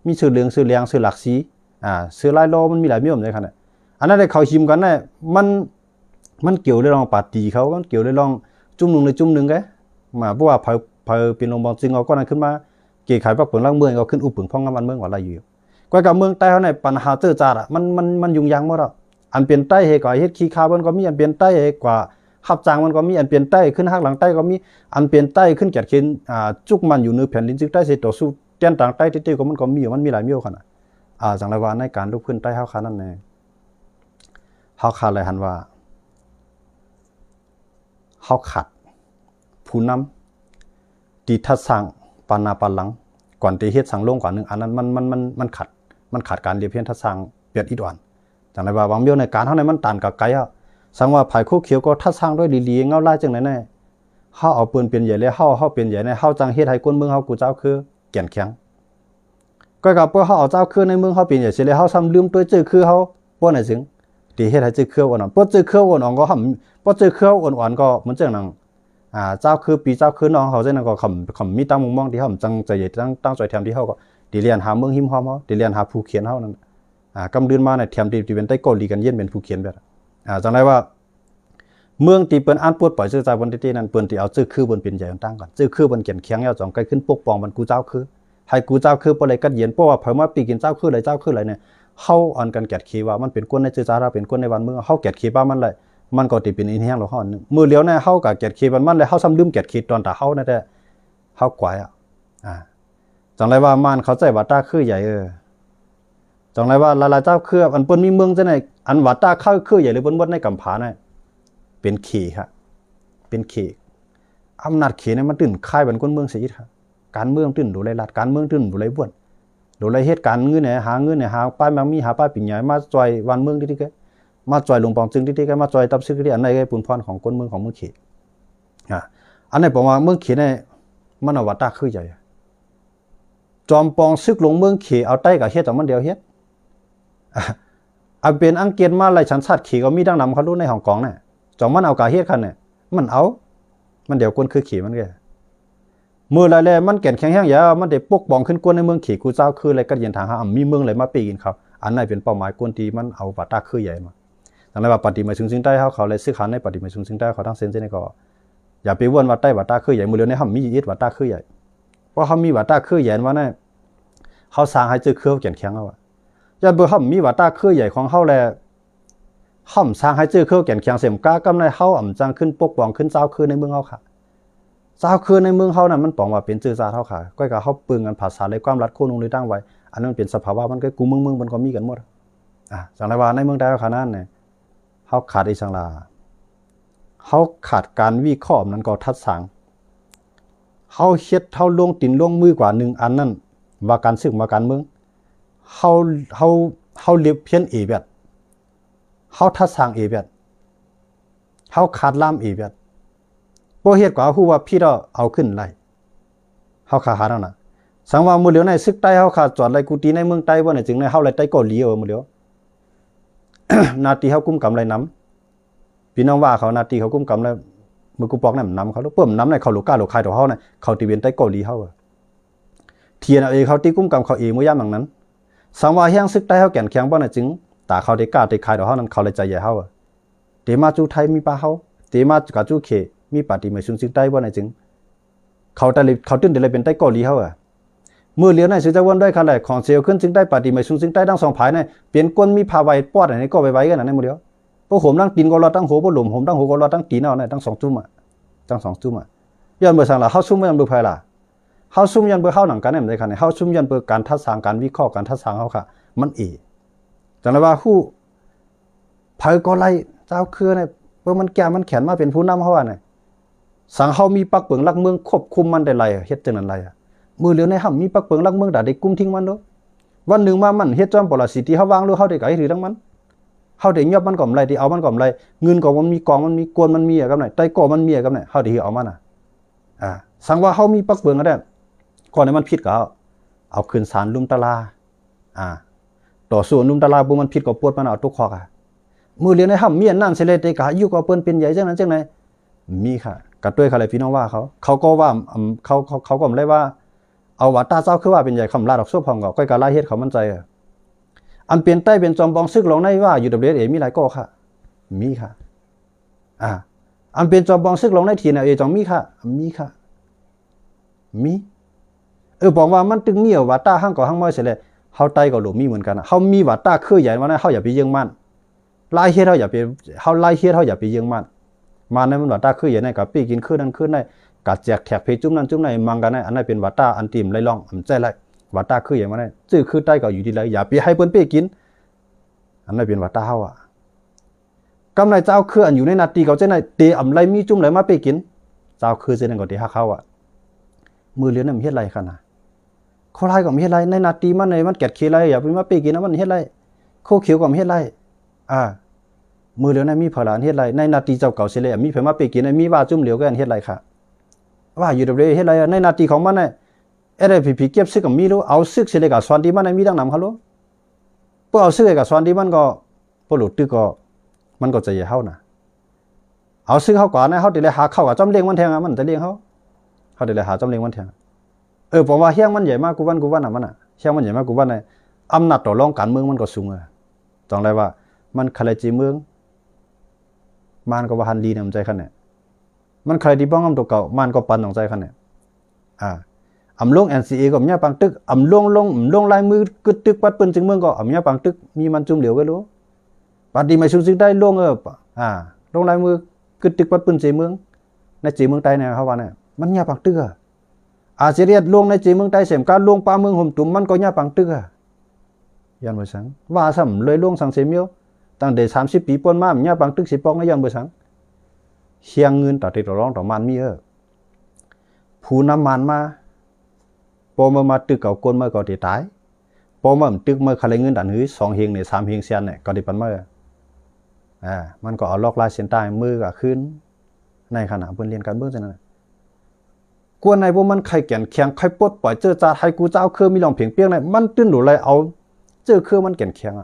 มีชื่อเลี้ยงชื่อหลักสีชื่อลายโลมันมีหลายมีผมเลยค่ะเนี่ยอันนั้นได้เขาชิมกันเนี่ยมันเกี่ยวได้ลองปาตีเขามันเกี่ยวได้ลองจุ่มหนึ่งในจุ่มหนึ่งไงมาเพราะว่าพอเป็นลงบอลจริงเอาก็นั่นขึ้นมาเกี่ยขายปักผลล่างเมืองก็ขึ้นอุปึงพ่องมันเมืองว่าอะไรอยู่ก็กับเมืองใต้เขาในปัญหาเจอจ่ามันยุ่งยากหมดอ่ะอันเปลี่ยนใต้เหตุก่อเหตุขี้คามันก็มีอันเปลี่ยนใต้เหตุกว่าขับจางมันก็มีอันเปลี่ยนใต้ขึ้นหักหลังใต้ก็มีอันเปลี่ยนใต้ขึ้นแกดเข็นจุกมันอยู่ในแผ่นดินจึงใต้เสียต่อสู้เตี้ยนต่างใต้ที่ก็มันก็มีมันมีหลายเมี่ยวขนาดจังไรว่าในการลุกขึ้นใต้เฮาคานั่นเองเฮาคาอะไรหันว่าเฮาขัดผู้นำตีทัดสั่งปานาปาหลังก่อนตีเฮ็ดสั่งลงก่อนนึงอันนั้นมันขัดการเรียบเพี้ยนทัดสั่งเปียดอีดอ่อนจังไรว่าบางเบี้ยวในการเฮาในมันตันกับไกลสังว่าภายคู่เขียวก็ทัดสั่งด้วยดีๆเงาลายจังไหนแน่เฮาเอาปืนเป็นใหญ่เลยเฮาเป็นใหญ่ในเฮาจังเฮ็ดให้คนเมืองเฮากูเจ้าคือแก่นแข็งก็กับเฮาเอาเจ้าคือในเมืองเฮาเป็นใหญ่สิเลยเฮาซ้ำลืมตัวจื้อคือเฮาบ่ไหนถึงตีเฮ็ดให้จื้อคืออ่อนๆบ่จื้อคืออ่อนๆก็บ่จื้อคืออ่อนๆก็เหมือนจังนั้นเจ้าคือปีเจ้าคือน้องเขาเจ้านั่นก็คำมีตั้งมุมมองที่เขาจังใจใหญ่ตั้งใจแถมที่เขาก็ดีเรียนหาเมืองหิมหอมเขาดีเรียนหาผู้เขียนเขานั่นกำเดือนมาเนี่ยแถมที่เป็นใต้ก้นดีกันเย็นเป็นผู้เขียนแบบจังไรว่าเมืองที่เปิ้นอ่านปวดปล่อยชื่อใจบนที่นั้นเปิ้นที่เอาชื่อคือบนเป็นใหญ่ตั้งก่อนชื่อคือบนเขียนแข็งยาวจ่องใกล้ขึ้นปกป้องบนกูเจ้าคือ ให้กูเจ้าคือปเลยกัดเย็นเพราะว่าเพิ่มมาปีกินเจ้าคือเลยเนี่ยเฮาอันกันแกดขีว่ามันเป็นก้นในจื้อจาเราเป็นก้นในวันเมืองเฮาแกดขีว่ามันเลยมันก็ติเป็นอินแห้งหรอกเฮามือเลี้ยวเนี่ยเฮากับแกดขีมันเลยเฮาซ้ำลืมแกดขีตอนตาเฮานั่นแหละเฮากวายจังไรว่ามันเขาใจว่าตาคือใหญ่จังไรว่าลาเจ้าคืออันเปิ้นมีเมืองจังไหนอันว่าตาเข้าคือใหญ่หรือเปิ้นบ่ในกำผาน่ะเป็นขี่ครับเป็นขี่อำนาจขี่เนี่ยมันตื่นค่ายเป็นคนเมืองเสียอีกครับการเมืองตื่นดูไรลัดการเมืองตื่นดูไรบ้วนดูไรเหตุการณ์เงินเนี่ยหาเงินเนี่ยหาป้ายมามีหาป้ายปิ่นใหญ่มาจอยวันเมืองที่แกมาจอยหลวงปองจึงที่แกมาจอยตับซึกที่อันไหนปุ่นพรของคนเมืองของเมืองขี่อันไหนบอกว่าเมืองขี่เนี่ยมันเอาว่าตาคือใหญ่จอมปองซึกลงเมืองขี่เอาใต้กับเฮ็ดแต่มันเดียวเฮ็ดเอาเป็นอังกฤษมาไล่ชันชาติขี่ก็มีดังนำเขารู้ในฮ่องกงเนี่ยจอมมันเอากาเฮ็ดคันเนี่ยมันเอามันเดี๋ยวคนคือขี่มันแกมืออะไรมันแก่นแข็งแห้งยามันได้ปกป้องขึ้นกวนในเมืองขี่กูเจ้าคืออะไรก็เย็นทางหามีเมืองอะไรมาปีกินเขาอันไหนเป็นเป้าหมายกวนตีมันเอาปาตาคือใหญ่มาแต่ในว่าปฏิมาซึ่งได้เขาเลยซื้อขายในปฏิมาซึ่งได้เขาทั้งเซนเซนก็อย่าไปวนว่าใต้ว่าตาคือใหญ่มือเลี้ยวในห้ามมียึดว่าตาคือใหญ่เพราะเขามีว่าตาคือใหญ่ว่าเนี่ยเขาสร้างให้เจอเครือแก่นแข็งเอาอย่าเบื่อห้ามมีว่าตาคือใหญ่ของเขาแลห้ามสร้างให้เจอเครือแก่นแข็งเสียมก้ากำในเขาอ่ำจังขึ้นปกป้องขึ้นเจ้าคือในเมืองเขาค่ะเจ้าคือในเมืองเขาน่ะมันปองว่าเป็นจื้อจาเท่าค่ะก้อยกับเขาปึงกันภาษาเลยความรัดโคนงเลยตั้งไว้อันนั้นเป็นสภาวะมันก็กูเมืองมันก็มีกันหมดจังไรว่าในเมืองใดขนาดเนี่ยเขาขาดอีสังลาเขาขาดการวิเคราะห์นั้นก็ทัดสังเขาเฮ็ดเขาลงตินลงมือกว่าหนึ่งอันนั้นว่าการศึกว่าการเมืองเขาเลียบเพี้ยนแบบเขาทัดสังแบบเขาขาดล่ามแบบพวกเฮ็ดกว่าฮู้ว่าพี่เราเอาขึ้นไล่เขาขาหาแล้วนะสังว่ามือเหลียวในซึกใต้เขาขาดจอดไล่กูตีในเมืองใต้บ่เนี่ยจึงในเฮาไล่ใต้เกาหลีมือเหลียว นาทีเขากุมกำไรน้ำพี่น้องว่าเขานาทีเขากุมกำไรมือกูปอกน้ำเขาแล้วเพิ่มน้ำในเขาหลูกาหลูกคายตัวเขาเนี่ยเขาตีเวียนใต้เกาหลีเขาเทียนเอาเองเขาตีกุมกำเขาเองมือย่ำอย่างนั้นสังว่าแห้งซึกใต้เขาแก่นแข็งบ่เนี่ยจึงตาเขาได้กล้าได้คายตัวเขานั้นเขาเลยใจใหญ่เขาเตมาจูไทยมีปลาเขาเตมากาจูเขมีปฏิมาซึ่งซึกใต้บ่เนี่ยจึงเขาแต่เขาตื่นเดี๋ยวเลยเป็นใต้เกาหลีเขามือเลี้ยวในสุจวันด้วยค่ะแหละของเสียวขึ้นจึงได้ปฏิมาซึ่งได้ทั้งสองภายในเปลี่ยนก้นมีพาไว้ปอดอะไรก็ไว้กันนะในมือเดียวพวกผมตั้งตีนก็รอตั้งหัวพวกหลุมผมตั้งหัวก็รอตั้งตีนเอาเนี่ยตั้งสองจุ่มตั้งสองจุ่มย้อนเบอร์สั่งละเข้าซุ่มยันเบอร์ไผ่ละเข้าซุ่มยันเบอร์เข้าหนังกันเนี่ยไม่ได้ค่ะเนี่ยเข้าซุ่มยันเบอร์การทัดสางการวิเคราะห์การทัดสางเขาค่ะมันจังเลยว่าคู่ไผ่ก็ไล่เจ้าคือเนี่ยเมื่อมันแก่มันแข็งมาเป็นผู้นำเขาเนี่ยสังเขามีปักเปิงลักเมืองควบคุมมันได้ไรเฮ็ดจังนั้นไรมือเหลียวในห้ำมีปักเปิงลักเมืองด่าได้กุ้มทิ้งมันด้วยวันหนึ่งมามันเฮ็ดจอมปลาสิที่เขาวางหรือเขาได้ไก่หรือทั้งมันเขาได้ยอบมันก่อมไรที่เอามันก่อมไรเงินก่อมันมีกองมันมีกวนมันมีอะกับไหนไตก่อมันมีอะกับไหนเขาได้เอามันสังว่าเขามีปักเปิงก็ได้ก่อนในมันผิดก็เอาคืนศาลลุมตะลาต่อสู้ลุมตะลาบุมันผิดก็ปวดมันเอาทุกข้อมือเหลียวในห้ำมีอันนั่นเสร็จได้กะอยู่ก็เปิ้นเป็นใหญ่จังนั้นจังไหนมีค่ะกัดด้วยค่ะเลยพี่น้องว่าเขาก็ว่าเขาก็ไม่ได้ว่าเอาว่าตาเจ้าคือว่าเป็นใหญ่คำลาดอกสู้พองก็ก้อยกาลาเฮ็ดเขามั่นใจอันเปลี่ยนใต้เป็นจอมบองซึกลงในว่าอยู่WSAมีหลายก็ค่ะมีค่ะอันเป็นจอมบองซึกลงในทีน่ะจองมีค่ะมีค่ะมีบอกว่ามันตึงมีว่าตาห้างก็ห้างม้อยเสร็จแล้วเฮาไตก็หลมีเหมือนกันเฮามีว่าตาคือใหญ่ว่านะเฮาอย่าไปเยื่องมันไล่เฮ็ดเฮาอย่าไปเฮาไล่เฮ็ดเฮาอย่าไปเยื่องมันมาในมันว่าตาคือใหญ่ในกับปีกินคือนั้นคือในกัดแจกแถกเพจุ่มนั้นจุ่มในมังกันในอันนั้นเป็นวัตตาอันติมไรล่องใจไรวัตตาคืออย่างมันได้จื้อคือใต้ก็อยู่ดีไรอย่าไปให้เปิ้นเป้กินอันนั้นเป็นวัตตาเฮากำไรเจ้าคืออันอยู่ในนาทีเขาจะในเตอำไรมีจุ่มไรมาเป้กินเจ้าคือเส้นก็เตฮักเขามือเลี้ยนมันเฮ็ดไรขนาดโคไลก็เฮ็ดไรในนาทีมันในมันแกดขี้ไรอย่าไปมาเป้กินนะมันเฮ็ดไรโคเขียวก็เฮ็ดไรมือเลี้ยนมีพลานเฮ็ดไรในนาทีเจ้าเก่าเสเลยมีเพิ่นมาเป้กินมีว่าจุ่มเหลียวก็อันเฮ็ดไรค่ะว่าอยู่WSAเฮ็ดไรในนาทีของมันเนี่ยผีเก็บซึกกับมีรู้เอาซึกเสเลยกับสอนที่มันมีดังนำเขารู้พวกเอาซึกกับสอนที่มันก็พวกหลุดตึกก็มันก็จะอย่าเข้านะเอาซึกเขาก่อนนะเขาเดี๋ยวหาเข้ากับจอมเลี้ยงมันแทงมันจะเลี้ยงเขาเดี๋ยวหาจอมเลี้ยงมันแทงผมว่าเฮี้ยงมันใหญ่มากกูวันมันเฮี้ยงมันใหญ่มากกูวันในอำนาจต่อรองการเมืองมันก็สูงจองไรว่ามันใครจีเมืองมันก็ว่าฮันดีเนี่ยมันใจขันเนี่ยมันใครดีบ้องอำตัวเก่ามันก็ปันของใจขันเนี่ย ลง NCA ก็มีปังตึกลงลายมือกึดตึกปัดเปิ้นจึงเมืองก็มีปังตึกมีมันจุ่มเหลียวก็รู้ปัดดีไม่ซึ่งได้ลงลงลายมือกึดตึกปัดเปิ้นจีเมืองในจีเมืองใต้เนี่ยเขาว่าเนี่ยมันมีปังตึกอาเซียนลงในจีเมืองใต้เสมการลงป่าเมืองห่มตุ่มมันก็มีปังตึกยันบ่สังว่าซ้ำเลยลงสังเสมิโยตั้งแต่30 ปีป่นมามีปังตึกสิปองในยันบ่สังเชียงเงินต่อที่ต่อรองต่อมันมีผู้นำมันมาพอมาตึกเก่ากลมาก็ได้ตายพอมาตึกมาคาเลเงินดันหื้อ2เฮงเนี่ย3เฮงเซียนเนี่ยก็ได้ปันมามันก็เอาลอกลายเส้นใต้มือก็ขึ้นในขณะเพิ่นเรียนการเบิ่งจังนั้นกวนในพวกมันใครแก่นแข็งใครปลดปล่อยเจอจาไทยกูเจ้าคือมีลองเพียงเปียงเนี่ยมันตื้นหนูเลยเอาเจอคือมันแก่นแข็ง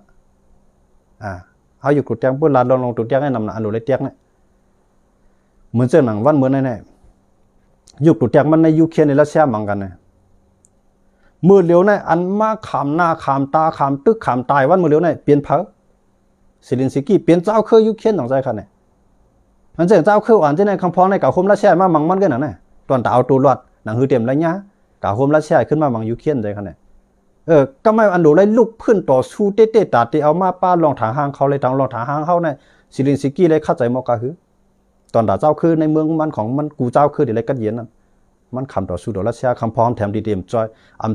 เอาอยู่กุดแตงเพิ่นลาลองตุดแตงให้นำอันหนูเลยแตงเนี่ยเหมือนเจอหนังวันเหมือนแน่ๆอยู่กุดแตงมันในยูเครนในรัสเซียมังกันเนี่ยมือเหลียวในอันมาขามหน้าขามตาขามตึกขามตายวันมือเหลียวในเปลี่ยนเผาซิลินสกี้เปลี่ยนเจ้าเคยยุคเขียนต้องใจคันเนี่ยมันเจ้าเคยอ่านที่ในคำพ้องในเก่าคมรัสเซียมามังมันกันน่ะเนี่ยตอนตาเอาตัวรอดหนังหือเต็มไรเงี้ยเก่าคมรัสเซียขึ้นมามังยุคเขียนใจคันเนี่ยก็ไม่อันดูไรลุกพื้นต่อสู้เตะตาที่เอามาป้าลองถางหางเขาเลยทางลองถางหางเขาเนี่ยซิลินสกี้เลยเข้าใจมอกะคือตอนตาเจ้าคือในเมืองมันของมันกูเจ้าคือเดี๋ยวไรกัดเย็นนั่นมันคำต่อสู้ต่อรัสเซียคำพร้อมแถมดีเต็มจอย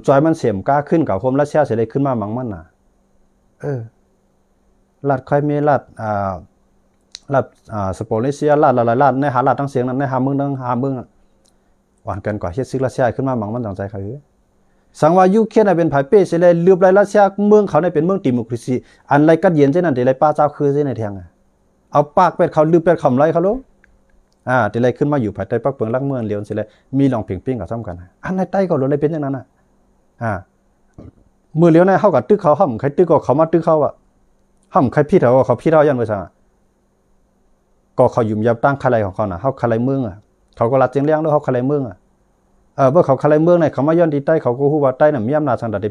จอยมันเสียมกล้าขึ้นกับคมรัสเซียเสียเลยขึ้นมามังมันน่ะลาดใครมีลาดสโปเลเซียลาดหลายๆลาดในหาลาดทั้งเสียงนั้นในหาเมืองทั้งหาเมืองอ่อนกันกว่าเฮ็ดซึกรัสเซียขึ้นมามังมันตั้งใจเขาสังว่ายูเครนเป็นไผเป้เสียเลยลืบไรรัสเซียเมืองเขาในเป็นเมืองดิโมคราซีอันไรกัดเย็นเช่นนั้นเดี๋ยวไรป้าเจ้าคือเช่นในแทงเอาปากเป็ดเขาลืบเป็ดคำไรเขารู้เดี๋ยวไรขึ้นมาอยู่ภายใต้ปักเปิงลักเมืองเลียวเสียเลยมีลองเพ่งปิ้งกับซ้ำกันอันในใต้ก็รู้เลยเป็นอย่างนั้นมือเลียวในเข้ากับตึกเขาห้ำใครตึกก็เขามาตึกเขาห้ำใครพี่เขาพี่เรายันไปสั่งก็เขายุ่มยับตั้งคาไรของเขาเขาคาไรเมืองเขาก็รัดเจียงเลี้ยงแล้วเขาคาไรเมืองเมื่อเขาคาไรเมืองในเขามาย้อนที่ใต้เขาก็ฮู้ว่าใต้น่ะมีอำนาจทางดัด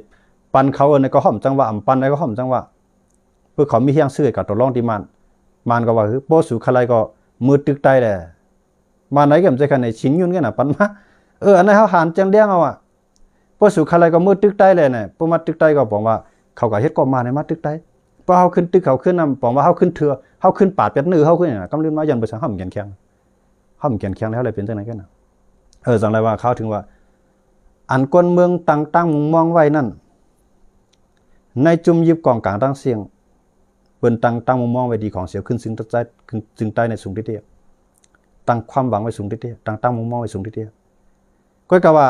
ปันเขาในก็ห้ำจังหวะปันในก็ห้ำจังหวะเพื่อเขามีเฮียงซื้อกับตัวรองที่มันก็ว่าคือโปสู่คาไรก็มือตึกใต้แหละมาไหนก็ไม่ใช่ขนาดชิ้นยุ่นกันปันมาอันนั้นเขาหานเจียงเลี้ยงพอสู่คาไรก็มือตึกใต้เลยเนี่ยพอมาตึกใต้ก็บอกว่าเขาก็เฮ็ดก็มาในมาตึกใต้พอเขาขึ้นตึกเขาขึ้นบอกว่าเขาขึ้นเถื่อเขาขึ้นปาดเป็ดนื้อเขาขึ้นกำลังมายันไปสั่งห้ำแกนแข็งแล้วอะไรเป็นจังไหนกันจังไรว่าเขาถึงว่าอันก้นเมืองตั้งมุมมองไว้นั่นในจุ่มยิบกองกลางตั้งเสียงเปิ้นตั้งมุมมองไว้ดีของเสียวขึ้นซึ่งใต้ในสูงเตี้ยตั้งความหวังไว้สูงเตี้ยตั้งมุมมองไว้สูงเตี้ยก็กะว่า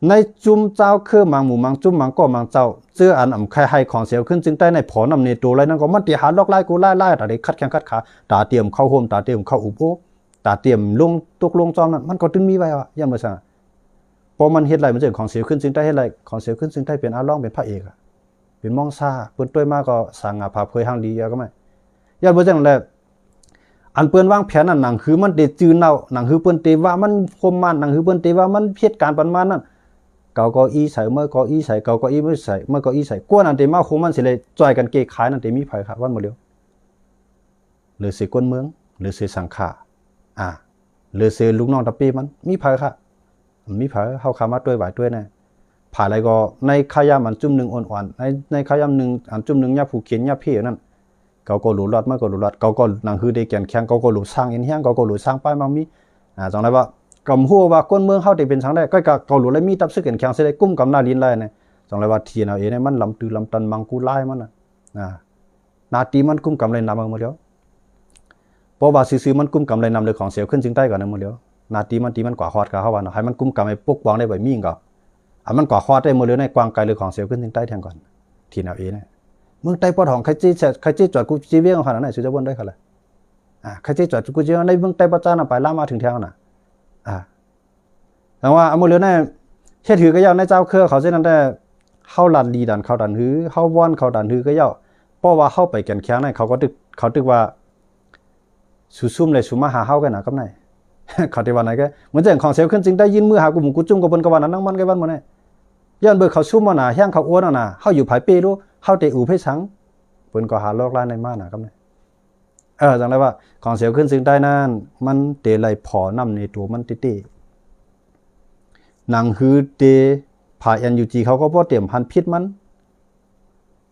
ในจุ่มเจ้าคือมังหมู่มังจุ่มมังก็มังเจ้าเสื้ออันใครให้ของเสียวขึ้นจึงได้ในผอนำในตัวไรนั่นก็มันตีหาลอกไล่กูไล่แต่ได้คัดแข้งคัดขาตาเตรียมเข้าโฮมตาเตรียมเข้าอุโภตาเตรียมลงตกลงจอมนั่นมันก็ตึงมีไว้ยันบ่ซะพอมันเฮ็ดไรมันจะของเสียวขึ้นจึงได้เฮ็ดไรของเสียวขึ้นจึงได้เป็นอาร้องเป็นพระเอกเป็นมองซาเปิ้นต้วยมาก็สางภาพเผยหางดีก็ไม่ยันบ่จังแลอันเปิ้นวางแผนนั่นหนังคือมันได้จื้อเน่าหนังคือเปิ้นเตว่ามันคมมันหนังคือเปิ้นเตว่ามันเฮ็ดการปานมานั่นเก่าก็อีใส่เมื่อก็อีใส่เก่าก็อีไม่ใส่เมื่อก็อีใส่กวนอันเตมาคงมันสิเลยจ่อยกันเกขายนั่นเตมีไผครับวันบ่เดียวหรือสิกวนเมืองหรือสิสังฆาหรือสิลูกน้องตะปีมันมีไผครับมีไผเฮาขามาด้วยไหวด้วยแน่ผ่าอะไรก็ในขายามอันจุ่มนึงอ่อนๆในขายามนึงอันจุ่มนึงยาผู้เขียนยาเพ่นั่นเก่าก็หลุดรอดเมื่อก็หลุดรอดเก่าก็หนังคือได้แก่นแข็งเก่าก็หลุดสร้างเห็นเฮียงเก่าก็หลุดสร้างป้ายมามีจังได๋ว่ากำหัวว่าก้นเมืองเฮาได้เป็นสังได้ก็เกาหลุเลยมีตับซึกกันแข็งสิได้กุ้มกำหน้าลิ้นไล่เนี่ยจังได๋ว่าทีนเอาเอเนี่ยมันลำตือลำตันมังกูไล่มันนาตีมันกุ้มกำเลยนำมาหมดแล้วเพราะว่าซื่อๆมันกุ้มกำเลยนำเลยของเสียวขึ้นจึงใต้ก่อนนั้นหมดแล้วนาตีมันกว่าฮอดกะเฮาว่าให้มันกุ้มกำให้ปกป้องได้บ่มีก็มันกว่าฮอดได้หมดแล้วในกวางไกลเลยของเสียวขึ้นจึงใต้แทงก่อนทีนเอาเอเนี่ยเมืองใต้ปอดของใครจี้จอดกูจีเวียงขนาดไหนสิจะบ่ได้คั่นล่ะใครจี้จอดกูจีในเมืองใต้ปอดจ้าน่ะไปลามาถึงแถวน่ะแต่ว่าอโมเลียเนี่ยเฮ็ดถือก็ยาวในเจ้าเครือเขาเช่นนั้นแต่เฮาลัดลีดันเขาดันหือเฮาว่อนเขาดันหือก็ยาวเพราะว่าเฮาไปแก่นแข็งเขาก็ตึกว่าสุซุ่มเลยสุมาหาเฮากันน่ะกับไหนเขาที่ว่าไหนก็เหมือนจังของเสียวขึ้นจึงได้ยินมือหากูหมู่กูจุ่มกับเพิ่นก็ว่านั้นนั่งมันก็วันบ่ได้ย้อนเบิกเขาซุ่มมาน่ะแห้งเขาอ้วนน่ะเฮาอยู่ภายเป้รู้เฮาเตอู่เพสังเพิ่นก็หาลอกลานในมาน่ะกับไหนจังได๋ว่าของเสียวขึ้นจึงได้นั่นมันเตไหลพอนำในตัวมันติ หนังฮือเตผาย NUG เขาก็บ่เตรียมหันพิษมัน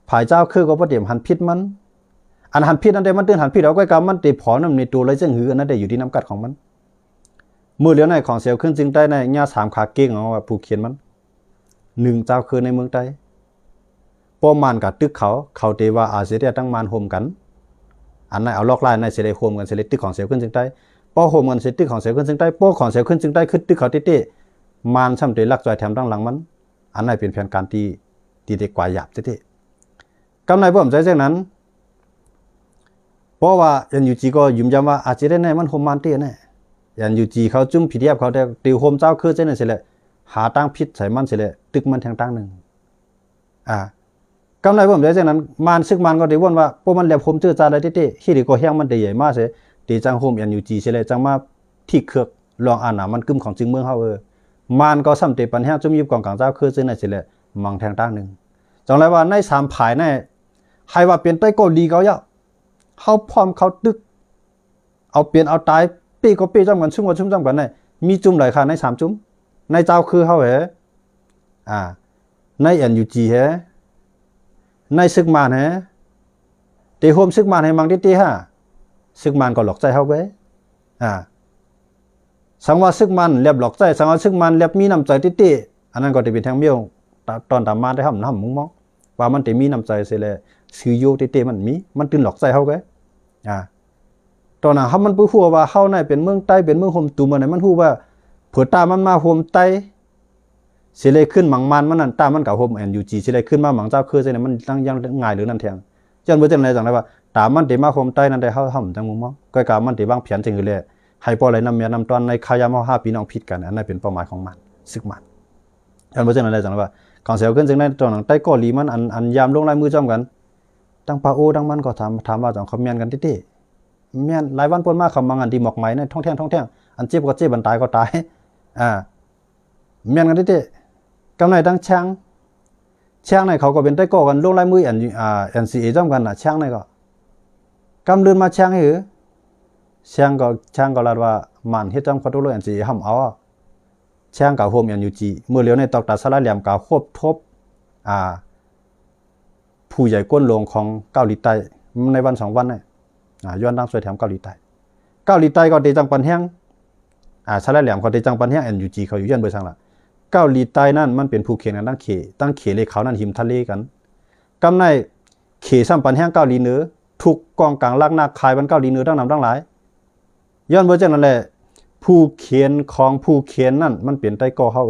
ผายเจ้าคือก็บ่เตรียมหันพิษมันอันหันพิษนั่นได้มันตื่นหันพิษเอาก้อยกำมันเตผอนำในตัวเลยจังหืออันนั้นได้อยู่ที่น้ำกัดของมันมือเหลียวในของเสียวขึ้นจึงได้ในญา3ขาเก่งเอาว่าผู้เขียนมัน1เจ้าคือในเมืองใต้ป้อมานกับตึกเขาเตว่าอาเสียตั้งมานโฮมกันอันนั้นเอาลอกลายในเสียได้โฮมกันเสียตึกของเสียวขึ้นจึงได้ป้อโฮมกันเสียตึกของเสียวขึ้นจึงได้ป้อของเสียวขึ้นจึงได้ขึ้นตึกเขาเต้มานช่ำเตลักจอยแถมตั้งหลังมันอันนั้นเป็นแผนการที่ได้กว่าหยาบเต้กำในผมใจเช่นนั้นเพราะว่า NUG ก็ยืมย้ำว่าอาจจะได้ในมันโฮมมันเต้แน่ NUG เขาจุ่ม PDF เขาได้ติวโฮมเจ้าคือเช่นนั้นเสียแหละหาตั้งพิษใส่มันเสียแหละตึกมันแทงตั้งหนึ่งกำไรผมใจเช่นนั้นมันซึกมันก็ได้วนว่าพวกมันแหลบโฮมเจอจาอะไรเต้ที่ดีก็แห้งมันได้ใหญ่มากเสียตีจังโฮม NUG เสียแหละจังมาที่เคือกลองอ่านมันกึมของจึงเมืองเฮามันก็ซ้ำเตปัญหาจุ่มยิบกองกลางเจ้าคือเช่นนั้นเสียแหละมังแทงตั้งหนึ่งจังไรว่าใน3ผายในให้ว่าเปลี่ยนใต้ก็ดีเขาเยอะเขาพร้อมเขาตึกเอาเปลี่ยนเอาตายปีก็ปีจ้ำกันชุ่มก็ชุ่มจ้ำกันเนี่ยมีจุ่มหลายค่ะใน3จุ่มในเจ้าคือเขาใน NUG ในซึกมานตีโฮมซึกมานให้มังตีฮะซึกมานก็หลอกใจเขาไว้สังว่าซึกมันเรียบหลอกใจสังว่าซึกมันเรียบมีน้ำใจตีอันนั้นก็จะเป็นทางเบี้ยวตอนตามมาได้ห้ำมุ้งมองว่ามันจะมีน้ำใจเสียเลยซื้อโยตีมันตื่นหลอกใจเขาไว้ตอนนั้นเขามันพูดหัวว่าเขาในเป็นเมืองใต้เป็นเมืองโฮมตูมันไหนมันพูดว่าเผื่อตามันมาโฮมใต้เสียเลยขึ้นหมังมันนั่นตามันกับโฮมNUGเสียเลยขึ้นมาหมังเจ้าคือเสียเนี่ยมันตั้งยังง่ายหรือนั่นเทียงจันเบอร์เจนอะไรจังไรว่าตามันเดี๋ยวมาโฮมใต้นั่นได้เขาทำจังมุ้งมองก็กามันเดี๋ยวบางเพียนจริงเลยให้พออะไรนำเมียนำตอนในขายามเอา5 ปีน้องพิษกันอันนั้นเป็นเป้าหมายของมันซึกมันจันเบอร์เจนอะไรจังไรว่าของเสียวขึ้นจึงได้ตอนหลังใต้เกาหลีมันอันยามลงลายมือจ้อมกันตั้งปาโอตั้งมันก็ถามว่าจังเขาเมียนกันติเมียนหลายวันปนมากคำบางอันที่หมอกไหมเนี่ยท่องแท่งอันเจ็บก็เจ็บอันตายก็ตายเมียนกันติกำไรตั้งช่างในเขาก็เป็นใต้ก่อกันลงลายมือNCA จ้อมกันช่างในก็กำเดินมาช่างให้ช่างก็ลาดว่ามันเฮ็ดจ้อมเขาตัว NCA ห้ำเอาช่างกับโฮมNUG เมื่อเลี้ยวในตอกตาสลายเหลี่ยมกับควบทบผู้ใหญ่ก้นลงของเกาหลีใต้ในวัน2 วันเนี่ยย้อนตั้งสวยแถมเกาหลีใต้ก็ตีจังปันแห้งสลายเหลี่ยมเขาตีจังปันแห้ง NUG เขาอยู่ยันเบอร์สังละเกาหลีใต้นั่นมันเป็นภูเขียนกันตั้งเขเลเขานั่นหิมทะเลกันกำในเขซ้ำปันแห้งเกาหลีเหนือถูกกองกลางลากนาคายบันเกาหลีเหนือตั้งนำตั้งหลายย้อนเบอร์จังนั่นแหละผู้เขียนของผู้เขียนนั่นมันเปลี่ยนใต้ก่อเขา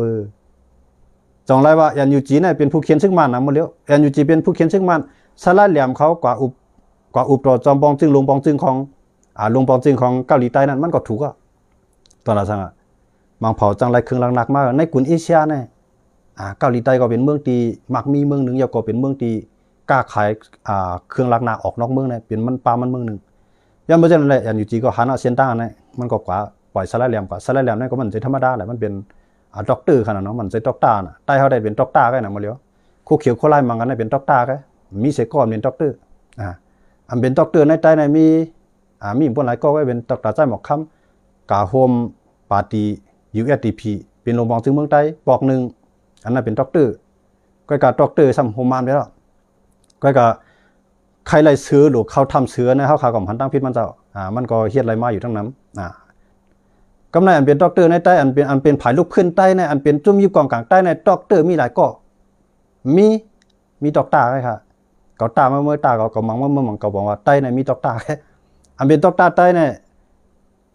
จองไรว่าNUGเนี่ยเป็นผู้เขียนซึ่งมันนะหมดแล้วNUGเป็นผู้เขียนซึ่งมันสลายเหลี่ยมเขากว่าอุปต่อจอมปองจึงลงปองจึงของลงปองจึงของเกาหลีใต้นั่นมันก็ถูกตอนละสังบางเผาจังไรเครื่องหนักมากในกลุ่มเอเชียเนี่ยเกาหลีใต้ก็เป็นเมืองตีมักมีเมืองหนึ่งยาวก็เป็นเมืองตีกล้าขายเครื่องหนักออกนอกเมืองเนี่ยเป็นมันปลามันเมืองหนึ่งย้อนไปจากนั้นแหละNUGก็หันเส้นตั้งเนี่ยมันก็กว่าปล่อยสลายเหลี่ยมนี่ก็มันจะธรรมดาแหละมันเป็นด็อกเตอร์ขนาดนั้นมันจะด็อกเตอร์น่ะใต้เขาได้เป็นด็อกเตอร์กันนะมาเลี้ยวคู่เขียวคู่ไล่มังกันได้เป็นด็อกเตอร์กันมีเสกก่อนเป็นด็อกเตอร์อันเป็นด็อกเตอร์ในใต้ในมีพวกหลายก็ไว้เป็นด็อกเตอร์ใจหมอกคำกาโฮมปาร์ตี้USDP เป็นโรงพยาบาลซึ่งเมืองใต้ปอกหนึ่งอันนั้นเป็นด็อกเตอร์ก็กาด็อกเตอร์ซ้ำโฮมมานไปแล้วก็กาใครไล่เสือหรือเขาทำเสือในเขาขากับพันตั้งพิษมันเจ้ามันก็เฮียดไรมาอยู่ทั้งนั้นกำไรอันเป็นด็อกเตอร์ในใต้อันเป็นผายลูกขึ้นใต้ในอันเป็นจุ่มยิบกองกลางใต้ในด็อกเตอร์มีหลายก็มีด็อกเตอร์ไงค่ะเขาตาเมื่อตาเขามังเขาบอกว่าใต้ในมีด็อกเตอร์อันเป็นด็อกเตอร์ใต้ใน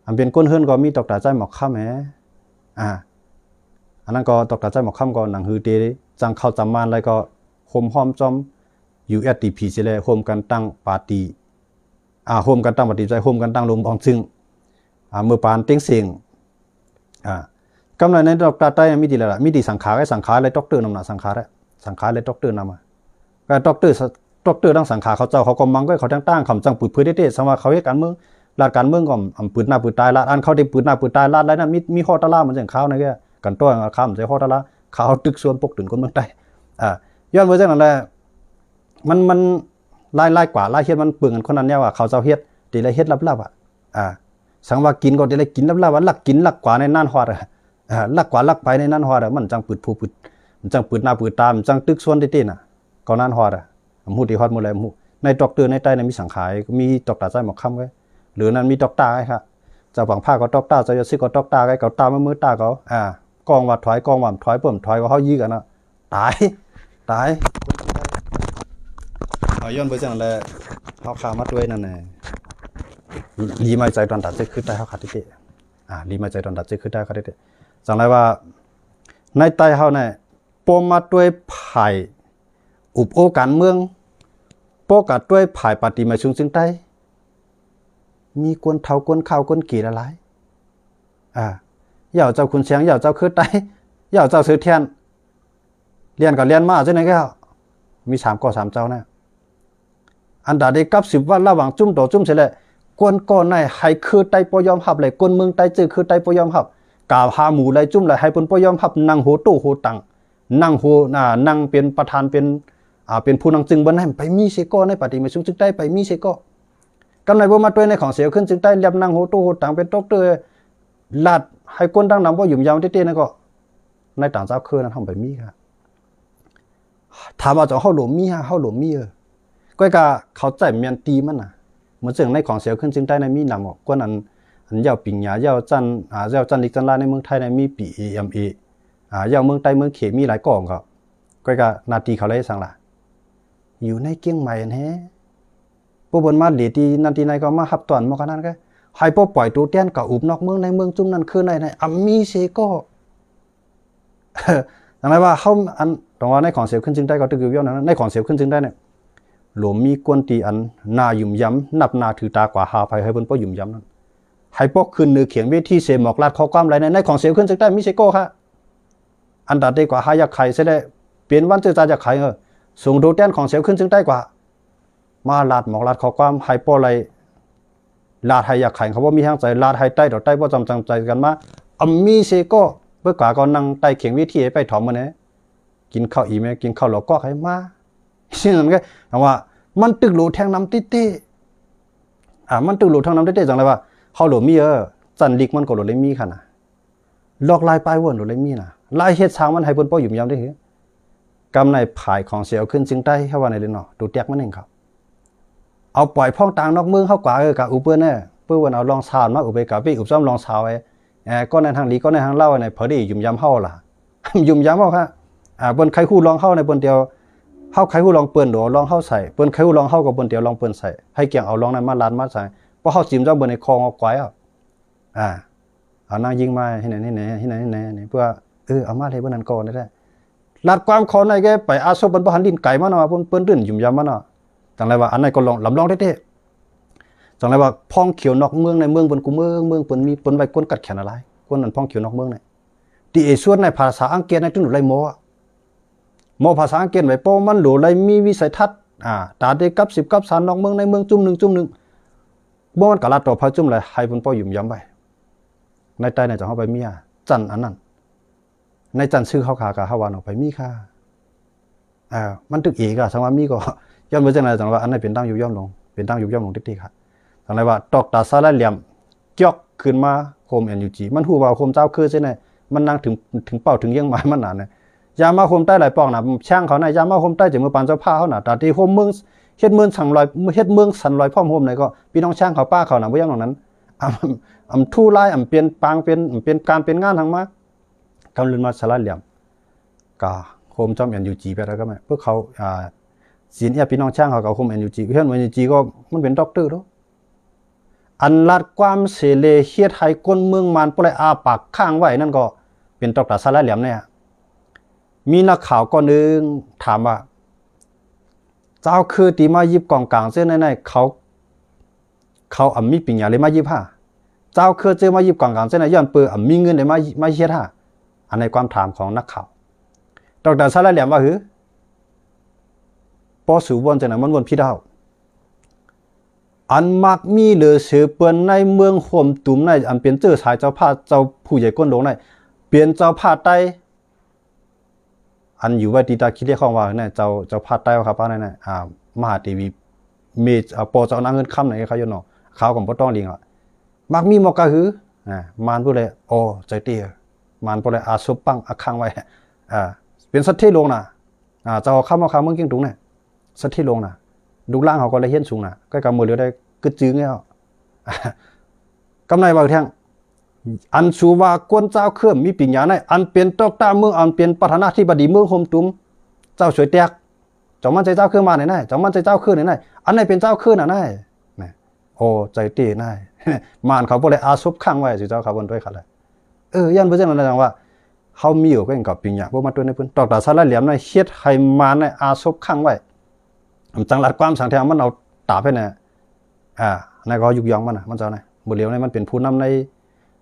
อันเป็นก้นเฮือนก็มีด็อกเตอร์ใจหมอกข้ามอันนั้นก็ด็อกเตอร์ใจหมอกข้ามก็หนังฮือเตจังเข้าจำมันอะไรก็โฮมหอมจอม USDP เสียเลยโฮมกันตั้งปาร์ตี้โฮมกันตั้งปาร์ตี้ใจโฮมกันตั้งลงบองซึ่งเมื่อปานเต็งเสียงกำไรในด็อกเตอร์ใต้มีดีแล้วล่ะมีดีสังขารอะไรด็อกเตอร์นำหน้าสังขารอะไรด็อกเตอร์นำมาก็ด็อกเตอร์ทั้งสังขารเขาเจ้าเขาก็มังก็เขาตั้งคำจังปืดเพื่อเด็ดๆสมว่าเขาเฮ็ดการเมืองลาดการเมืองก็ปืดหน้าปืดตายลาดอันเขาได้ปืดหน้าปืดตายลาดอะไรนั่นมีข้อตะล่ามันจังข้าวนะแกกันตัวข้ามใส่ข้อตะล่าเขาตึกส่วนปกตื่นคนเมืองใต้ย้อนไปจากนั้นแหละมันไล่กว่าไล่เฮ็ดมันเปลืองกันคนนั้นเนี่ยว่าเขาเจ้าเฮ็ดตีไรเฮ็ดลับๆสังว่ากินก็ตีไรกินลับๆว่าลักกินลักกว่าในน่านฮอด ลักกว่าลักไปในนั้นฮอดมันจังปืดผู้ปืดมันจังปืดหน้าปืดตามจังตึกส่วนติน่ะก็นั้นฮอดฮู้ที่ฮอดหมดแล้วฮู้ในด็อกเตอร์ในใต้ในมีสังขายมีด็อกเตอร์ใจหมอกค่ำไว้หรือนั้นมีด็อกเตอร์ไอ้ค่ะเจ้าฝังผ้าก็ด็อกเตอร์เจ้าซิก็ด็อกเตอร์ไอ้เขาตามมือตาเขากองว่าถอยกองว่าถอยเพิ่มถอยก็เฮายีกันน่ะตายเอาย้อนไปจังแลเฮาขามาด้วยนั่นแหละลีมาใจตอนตัดจะคือได้เฮาขาดติลีมาใจตอนตัดจะคือได้ขาดติจังไรว่าในใต้เฮาเนี่ยปมมาด้วยไผ่อุปโอการเมืองโปกัดด้วยไผ่ปฏิมาชุงซึ่งใต้มีกวนเท่ากวนข้าวกวนกี่ละลายเหย่าเจ้าคุณเชียงเหย่าเจ้าคือใต้เหย่าเจ้าซื้อเทียนเรียนกับเรียนมาใช่ไหมแก้วมี3ก่อ3เจ้านะอันดาได้กับ10วันระหว่างจุ่มต่อจุ่มเสร็จแล้วกวนก่อนในให้คือใต้ปยอมหับเลยกวนเมืองใต้จื้อคือใต้ปยอมหับกาพาหมูไรจุ่มเลยให้ปนปยอมหับนั่งโหตู้โหตังนั่งโหนั่งเป็นประธานเป็นผู้นำจึงบนให้ไปมีเสก็ในปฏิมาชุงจึงได้ไปมีเสก็กำไรบ่มาด้วยในของเสียขึ้นจึงได้เรียบนั่งโหตู้โหตังเป็นด็อกเตอร์ลาดให้กวนดังนำว่าหยุ่มยาวเต้ๆนั่นก็ในต่างเจ้าคือนั้นทำไปมีครับถามว่าจะเข้าหลวมมีเข้าหลวมมีก็กะเขาใจเมียนตีมันเหมือนจึงในของเสียขึ้นจึงได้ในมีนำออกกว่านั้นอันยาวปิงหยายาวจันยาวจันลิกจันลาในเมืองไทยในมีปี EMA ยาวเมืองใต้เมืองเขมีหลายกองครับก็กะนาทีเขาเลยสั่งล่ะอยู่ในเกียงใหม่แท้ผู้บนมาเดตีนาทีไหนก็มาหับตอนมากันนั้นก็ให้พวกปล่อยตัวเตี้ยนกับอุบนอกเมืองในเมืองจุ่มนั่นคือในอัมมีเซก็อย่างไรว่าเขาอันตรงว่าในของเสียขึ้นจึงได้ก็ตึกอยู่ย่อนั้นในของเสียขึ้นจึงได้เนี่ยหลวมมีกวนตีอันนาหยุ่มย้ำนับนาถือตากว่าหาภัยให้บนป้อหยุ่มย้ำนั้นให้พวกคืนเนื้อเขียงเวทีเสหมอกลาดข้อความอะไรในของเสียขึ้นจึงได้มิเซโก้ค่ะอันดับได้กว่าหายาไข่เสได้เปลี่ยนวันเจอจาจากไข่ส่งโดเต้นของเสียขึ้นจึงได้กว่ามาลาดหมอกลาดข้อความให้ป้ออะไรลาดให้อยากไข่เขาว่ามีห้างใจลาดให้ใต้ดอกใต้ว่าจำใจกันมาอัมมีเซโก้เพื่อกว่าก็นั่งใต้เขียงเวทีไปถอมมันเนี่ยกินข้าวอีเมกินข้าวหลอกก็ให้มาซึ่งนั่นก็ว่ามันตึกหลูแทงน้ำติเต้มันตึกหลูแทงน้ำติเต้จังเลยว่าเขาหลูมีจันลิกมันก็หลูเลยมีค่ะนะลอกลายปลายวนหลูเลยมีนะลายเฮ็ดช้างมันให้เปิ้นป้อหยุ่มยำได้เหรอกำในผายของเสียวขึ้นจึงได้เข้าว่าในเรื่องเนาะดูแตกมันเองครับเอาปล่อยพ่องต่างนอกเมืองเข้ากว่ากับอุเปิ้นเนี่ยเปิ้นวันเอาลองสาวมาอุไปกับไปอุบซ้อมลองสาวก็ในทางลีก็ในทางเล่าในพอดีหยุ่มยำเข้าล่ะหยุ่มยำเข้าค่ะเปิ้นใครคู่ลองเข้าในเปิ้นเดียวเข้าใครหูลองเปิ้นโดลองเข้าใส่เปิ้นใครหูลองเข้ากับเปิ้นเดียวลองเปิ้นใส่ให้เกี่ยงเอาลองนั้นมาลานมาใส่เพราะเข้าจิ้มเจ้าเปิ้นในคอเอาไว้เอานางยิงมาให้ไหนเพื่อเอามาให้เปิ้นนั้นก่อนได้ลาดความคอในแกไปอาซบเปิ้นบ่หันดินไก่มาเนาะเปิ้นตื่นยุ่มยำมาเนาะจังไรว่าอันไหนก็ลองลำลองเด้ๆจังไรว่าพ่องเขียวนอกเมืองในเมืองเปิ้นกูเมืองเปิ้นมีเปิ้นไว้ก้นกัดแขนอะไรก้นนั้นพ่องเขียวนอกเมืองไหนที่ส่วนในภาษาอังกฤษในตึ้งหนูไรโมภาษาอังกฤษไว้ป้อมันหลูไรมีวิสัยทัศน์ตาได้กับ10กับ3นอกเมืองในเมืองจุ่มหนึ่งบ่มันกะลาต่อพาจุ่มเลยให้เพิ่นป้อหยุ่มย้ำไปในใต้ในจะเฮาไปมีจันอันนั้นในจันซื้อเฮาขากะเฮาว่าเนาะไปมีค่ะมันตึกอีกสังว่ามีก็ย้อนไปจังได๋จังว่าอันนั้นเป็นตั้งอยู่ย่อมลงเป็นตั้งอยู่ย่อมลงติ๊กๆค่ะจังได๋ว่าตอกตาซาละเหลี่ยมเกี่ยกขึ้นมาโคม NUG มันฮู้ว่าโคมเจ้าคือซิไหนมันนั่งถึงเป้าถึงเยี่ยงหมายมันน่ะเนี่ยยามาโฮมใต้หลายปองน่ะช่างเขาน่ะยามาโฮมใต้จะมือปานเจ้าผ้าเขาน่ะตาที่โฮมเมืองเฮ็ดเมืองสั่งลอยเฮ็ดเมืองสั่นลอยพร้อมโฮมไหนก็พี่น้องช่างเขาป้าเขาน่ะบ่อย่างนั้นทู่ลายเปลี่ยนปางเป็นการเป็นงานทางมากำลังมาสละเหลี่ยมกะโฮมจอม NUG ไปแล้วก็แม่พวกเขาสินเอียพี่น้องช่างเขาก็โฮม NUG เฮ็ด NUG ก็มันเป็นด็อกเตอร์เนาะอันลัดความเสเลเฮ็ดให้คนเมืองมันบ่ได้อาปากค้างไว้นั่นก็เป็นดอกตาสละเหลี่ยมเนี่ยมีนักข่าวก็นึงถามว่าเจ้าคือตีมายิบกองกลางเส้นในเขามีปิญญาเลยมายิบเจ้าคือเจอมายิบกองกลางเส้นในย้อนเปือมีเงินเลยมาเฮ็ดอันในความถามของนักข่าวดอกตาสละเหลี่ยมว่าปอสู่วนจังนั้นมันวนพี่ดาวอันมักมีเหลือเสือเปิ้นในเมืองห่มตุ่มในอันเป็นเจ้าชายเจ้าผ้าเจ้าผู้ใหญ่ก้นหลงในเปลี่ยนเจ้าผ้าใต้อันอยู่ว่าตีตาคิดเรียกของว่าเนี่ยเจ้าผ้าใต้ว่าครับป้าเนี่ยมหาเทวีเมจปอเจ้านางเงินค่ำไหนเขาอยู่เนาะเขาก็บ่ต้องเลี้ยงมักมีหมอกกะหือมานผู้เลยโอ้ใจเตี้ย มันปเลยอาซุปปังอาคังไว้เป็นสัตว์ที่ลงน่ะจะเอาข้ามเอาข้ามเมืองกิ้งตุงเนี่ยสัตว์ที่ลงน่ะดูล่างเขาก็เลยเฮี้ยนสูงน่ะก็กำมือเดียวได้กึศจื้อเงี้ยกำไรบางทีอันสูว่ากวนเจ้าเครื่องมีปิญญาในอันเป็นตอกตาเมืองอันเป็นประธานาธิบดีเมืองโฮมตุ้มเจ้าสวยแตกจอมันใจเจ้าเครื่องมาไหนไหนจอมันใจเจ้าเครื่องไหนไหนอันไหนเป็นเจ้าเครื่องน่ะไหนโอ้ใจตีไหนมานเขาบ่เลยอาซุปข้างไว้สิเจ้าเขาบนด้วยเขาเลยยันเพื่อนอะไรจังว่าเขามีอยู่ก็ยังกับปิญญาพวกมาตัวในพื้นตอกตาสารเหลี่ยมในเฮ็ดให้มาในอาซุปข้างไว้จังหลัดความสังเทียมันเอาตาไปเนี่ยในก็ยุกยองมันมันเจ้าไหนบทเรียนในมันเป็นผู้นำใ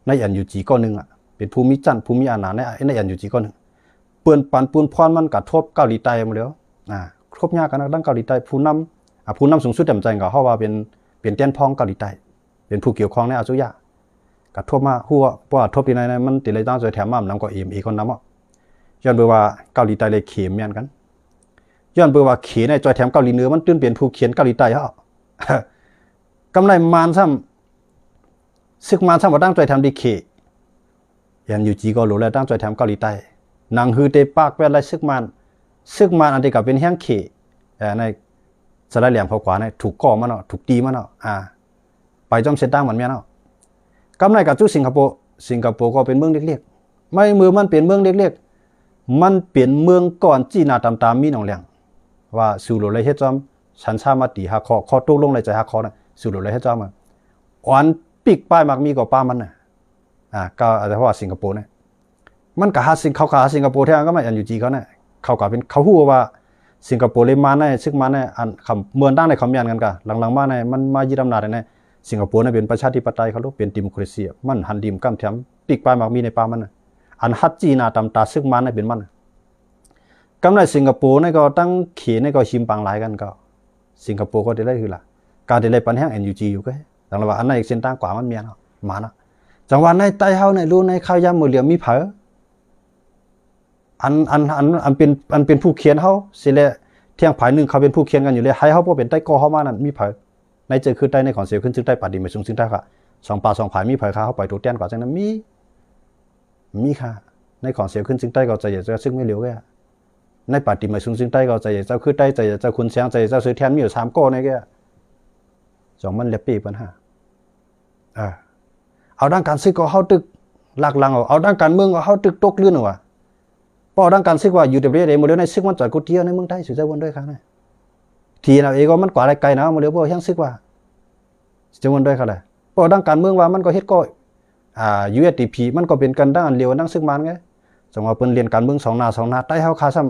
นอันอยู่จีก้อนหนึ่งเป็นภูมิจันทร์ภูมิอาณาในอันอยู่จีก้อนหนึ่งเปื่อนปันปูนพรมันกระทบเกาหลีใต้มาแล้วครบยากกันนะดังเกาหลีใต้ผู้นำสูงสุดจำใจก็เขาว่าเป็นเตี้ยนพองเกาหลีใต้เป็นผู้เกี่ยวข้องในอาซุยะกระทบมาหัวเพราะว่าทบที่ไหนมันติดเลยตั้งใจแถมน้ำก็เอคนน้ำย้อนเบอร์ว่าเกาหลีใต้เลยเข็มยันกันย้อนเบอร์ว่าเขียนในจอยแถมเกาหลีเหนือมันตื่นเปลี่ยนผู้เขียนเกาหลีใต้กำไรมานซ้ำซึกมานซ้ำว่าตั้งใจทำดีเขยันอยู่จีก็รู้แล้วตั้งใจทำเกาหลีใต้นางฮือเตปากเป็นอะไรซึกมานอันเดียวกับเป็นแห้งเขในสลายเหลี่ยมเขาขวาในถูกก่อมันถูกตีมันไปจอมเส้นตั้งมันเมียกำไรกับจู้สิงคโปร์ก็เป็นเมืองเล็กๆไม่มือมันเป็นเมืองเล็กๆมันเป็นเมืองก่อนจีนาตามมีหนองเลียงว่าสู่โลเลยเฮ็ดจอมฉันชามาตีหักคอตกลงในใจหักคอนะสู่โลเลยเฮ็ดจอมอ่อนปีกป้ายมักมีกับป้ามันก็อาจจะเพราะว่าสิงคโปร์เนี่ยมันกับเขากับสิงคโปร์แท้ก็ไม่อันอยู่จีเขาเนี่ยเขากับเป็นเขาฮู้ว่าสิงคโปร์เลยมาในซึกมาในอันคำเมืองตั้งในคำเมียนกันกันหลังๆมาในมันมายึดอำนาจในสิงคโปร์เนี่ยเป็นประชาธิปไตยเขาลูกเป็นดิโมคราซีมันหันดิมกั้มแถมปีกป้ายมักมีในป้ามันอันฮัตจีนาตำตาซึกมาในเป็นมันกำไรสิงคโปร์เนี่ยก็ตั้งเขียนเนี่ยก็ชิมปังหลายกันก็สิงคโปร์ก็ได้คือละการได้ปัญหา NUG อยู่ก็ดังนั้นว่าอันไหนเส้นทางกว่ามันเมียนมานะจังหวะในใต้เฮาในรู้ในข้าวยำมือเหลี่ยมมีเผออันเป็นผู้เขียนเฮาสิแลเที่ยงผายนึงเขาเป็นผู้เขียนกันอยู่เลยให้เฮาบ่เป็นใต้กอเฮามานั่นมีเผอในเจอคือใต้ในของเสียขึ้นซึ่งใต้ปาดีไม่สูงซึ่งใต้ค่ะ2 ป่า 2 ผายมีเผอค่ะเฮาไปตัวเตี้ยนกว่าจังนั้นมีค่ะในของเสียขึ้นซึ่งใต้ก็ใจอย่าจะซึ่งไม่เหลียวแกในปาดีไม่สูงซึ่งใต้ก็ใจอย่าเจ้าคือใต้ใจอย่าเจ้าคุณเสียงใจอย่าเจ้าซื้อแทนมีอยู่3ก้อในแกสองมันเล็บปีปัญหาเอาด้านการซึกก็เฮาตึกหลักหลังเอาด้านการเมืองก็เฮาตึกตกลื่นว่ะพอด้านการซึกว่าอยู่เดบเรโมเดลในซึกมันจอดกูเที่ยวในเมืองไทยสุดจะวนด้วยครับนะทีน่ะเองก็มันกว่าอะไรไกลนะโมเดลบ่ยังซึกว่าจะวนด้วยครับเลยพอด้านการเมืองว่ามันก็เฮ็ดก็USDP มันก็เป็นกันด้านเลียวด้านซึกมันไงจังว่าเพิ่นเรียนการเมือง2 หน้าใต้เฮาคาซ้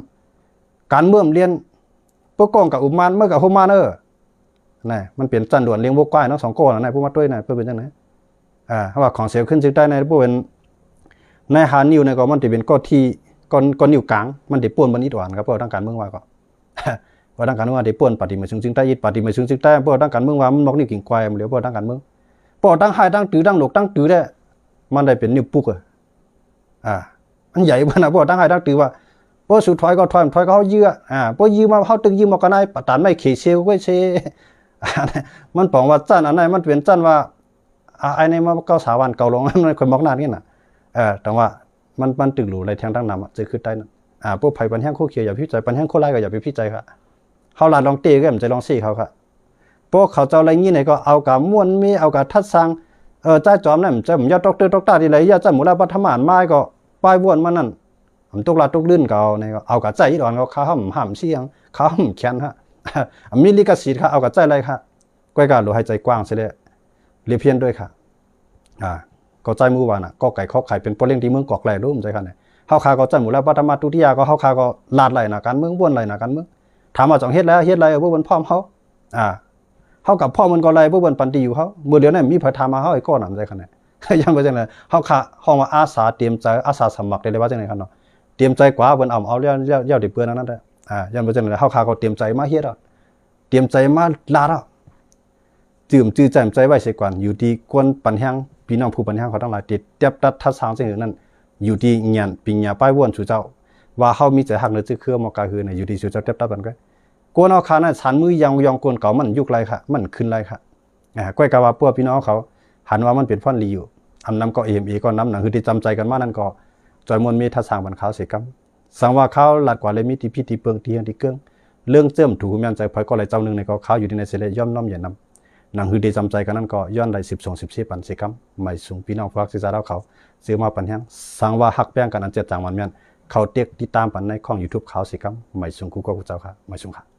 ำการเมืองเรียนปกองกับอุมานเมื่อกับโฮมานนี่มันเป็นจันด่วนเลี้ยงวกก้อยทั้ง2ก้อนนะผู้มาด้วยนะเพื่อเป็นจังได๋เพราะว่าของเสียขึ้นจึงได้ในผู้เป็นในหานิ้วในก็มันสิเป็นก้อนที่ก้อนนิ้วกลางมันสิป่วนบันอีดอ่อนครับเพราะทางการเมืองว่าก็ว่าทางการเมืองว่าสิป่วนปฏิมาซึ่งจึงได้ปฏิมาซึ่งจึงได้เพราะทางการเมืองว่ามันบอกนิ้วกิ่งควายมันเหลือเพราะทางการเมืองเพราะทางหายทางตื้อทางหลกทางตื้อได้มันได้เป็นนิ้วปุกมันใหญ่บ่นะเพราะทางหายทางตื้อว่าเพราะสุดท้ายก็ถอยก็เฮายื้อเพราะยื้อมาเฮาตึกยื้อมาก็ได้ปตานไม่เขเซลก็เซมันบอกว่าจันอันไหนมันเป็นจันว่าไอ้ในมาเก้าสาวันเก่าลงมันคนบอกนานนี่น่ะแต่ว่ามันตึกหรูอะไรทางตั้งนำจะคือใต้นั่นพวกไผ่ปันแห้งโคเขียวอย่าพิจัยปันแห้งโคไล่ก็อย่าไปพิจัยครับเขาลาดลองเตะก็อย่าใจลองซี่เขาครับพวกเขาเจ้าอะไรงี้ไหนก็เอากับม้วนมีเอากับทัดสังจ้าจอมนั่นจะผมยอดตกตาที่ไหนยาจ้าหมูลาปัทมานไม้ก็ป้ายบ้วนมันนั่นผมตกลาตกลื่นก็เอากับใจอีดอนก็เขาห้ามเสียงเขาห้ามแขนฮะมีลิขสิทธิ์ค่ะเอากับใจอะไรค่ะก้อยกาหรือให้ใจกว้างเสียเลยเรียบเพี้ยนด้วยค่ะก็ใจมือว่าน่ะก็ไก่ข้อไข่เป็นโปรเลี้ยงที่เมืองกอกไหลรู้มั้ยใจค่ะเนี่ยเฮาคาก็ใจหมู่แล้วปัตมาตุติยาก็เฮาคาก็ลาดไหลน่ะการเมืองบ้วนไหลน่ะการเมืองถามว่าจังเฮ็ดแล้วเฮ็ดไรบ่เบิ่นพร้อมเฮาเฮากับพ่อมันก็ไหลบ่เบิ่นปันติอยู่เฮามื้อเดียวนั้นมีไผถามมาเฮาไอ้ก้อน่ะใจค่ะเนี่ยยังบ่จังได๋เฮาคาห้องว่าอาสาเตรียมใจอาสาสมัครได้เลยว่าจังได๋คั่นเนาะเตรียมใจกว่าเบิ่นเอาแล้วได้เปื้อนนั้นได้ยังบ่จังได๋เฮาคาก็เตรียมใจมาเฮ็ดเตรียมใจมาลาดจื่มจื้อแจ่มใจไว้เสียก่อนอยู่ที่กวนปันแห้งพี่น้องผู้ปันแห้งเขาทั้งหลายติดเตียบตัดทัดสางสิ่งนั้นอยู่ที่เงียนปิญญาป้ายว่นสู่เจ้าว่าเฮามีใจหักเนื้อจื้อเครือมอกาฮือเนี่ยอยู่ที่สู่เจ้าเตียบตัดบันก็กวนเอาคานั้นสันมือยองกวนเก่ามันยุกไรค่ะมันขึ้นไรค่ะก้อยกะว่าพวกพี่น้องเขาหันว่ามันเป็นฟันลีอยู่อำนำก็เอ็มก็น้ำหนังคือที่จำใจกันมานั่นก็ จอยมนมีทัศางบันเขาเสียกำสังว่าเขาหลัดกว่าเลยมีที่พี่ที่เปิงที่ยังที่เกื้องเรื่องเจิมถูกแม่นใจพอยก็เลยเจ้าหนึ่งในเขาอยู่ที่ในเสลย่อมน้อมอย่านำหนังหือได้จำใจกันนั้นก็ย้อนได้12-14ปันเสียกำไม่สูงพี่น้องพวกศิษาเราเขาซื้อมาปันแห้งสังว่าหักแป้งกันอันเจ็ดจางมันแม่นเขาเตียกติดตามปันในข้อง YouTube เขาเสียกำไม่สูงกูก็กูเจ้าค่ะไม่สูงค่ะ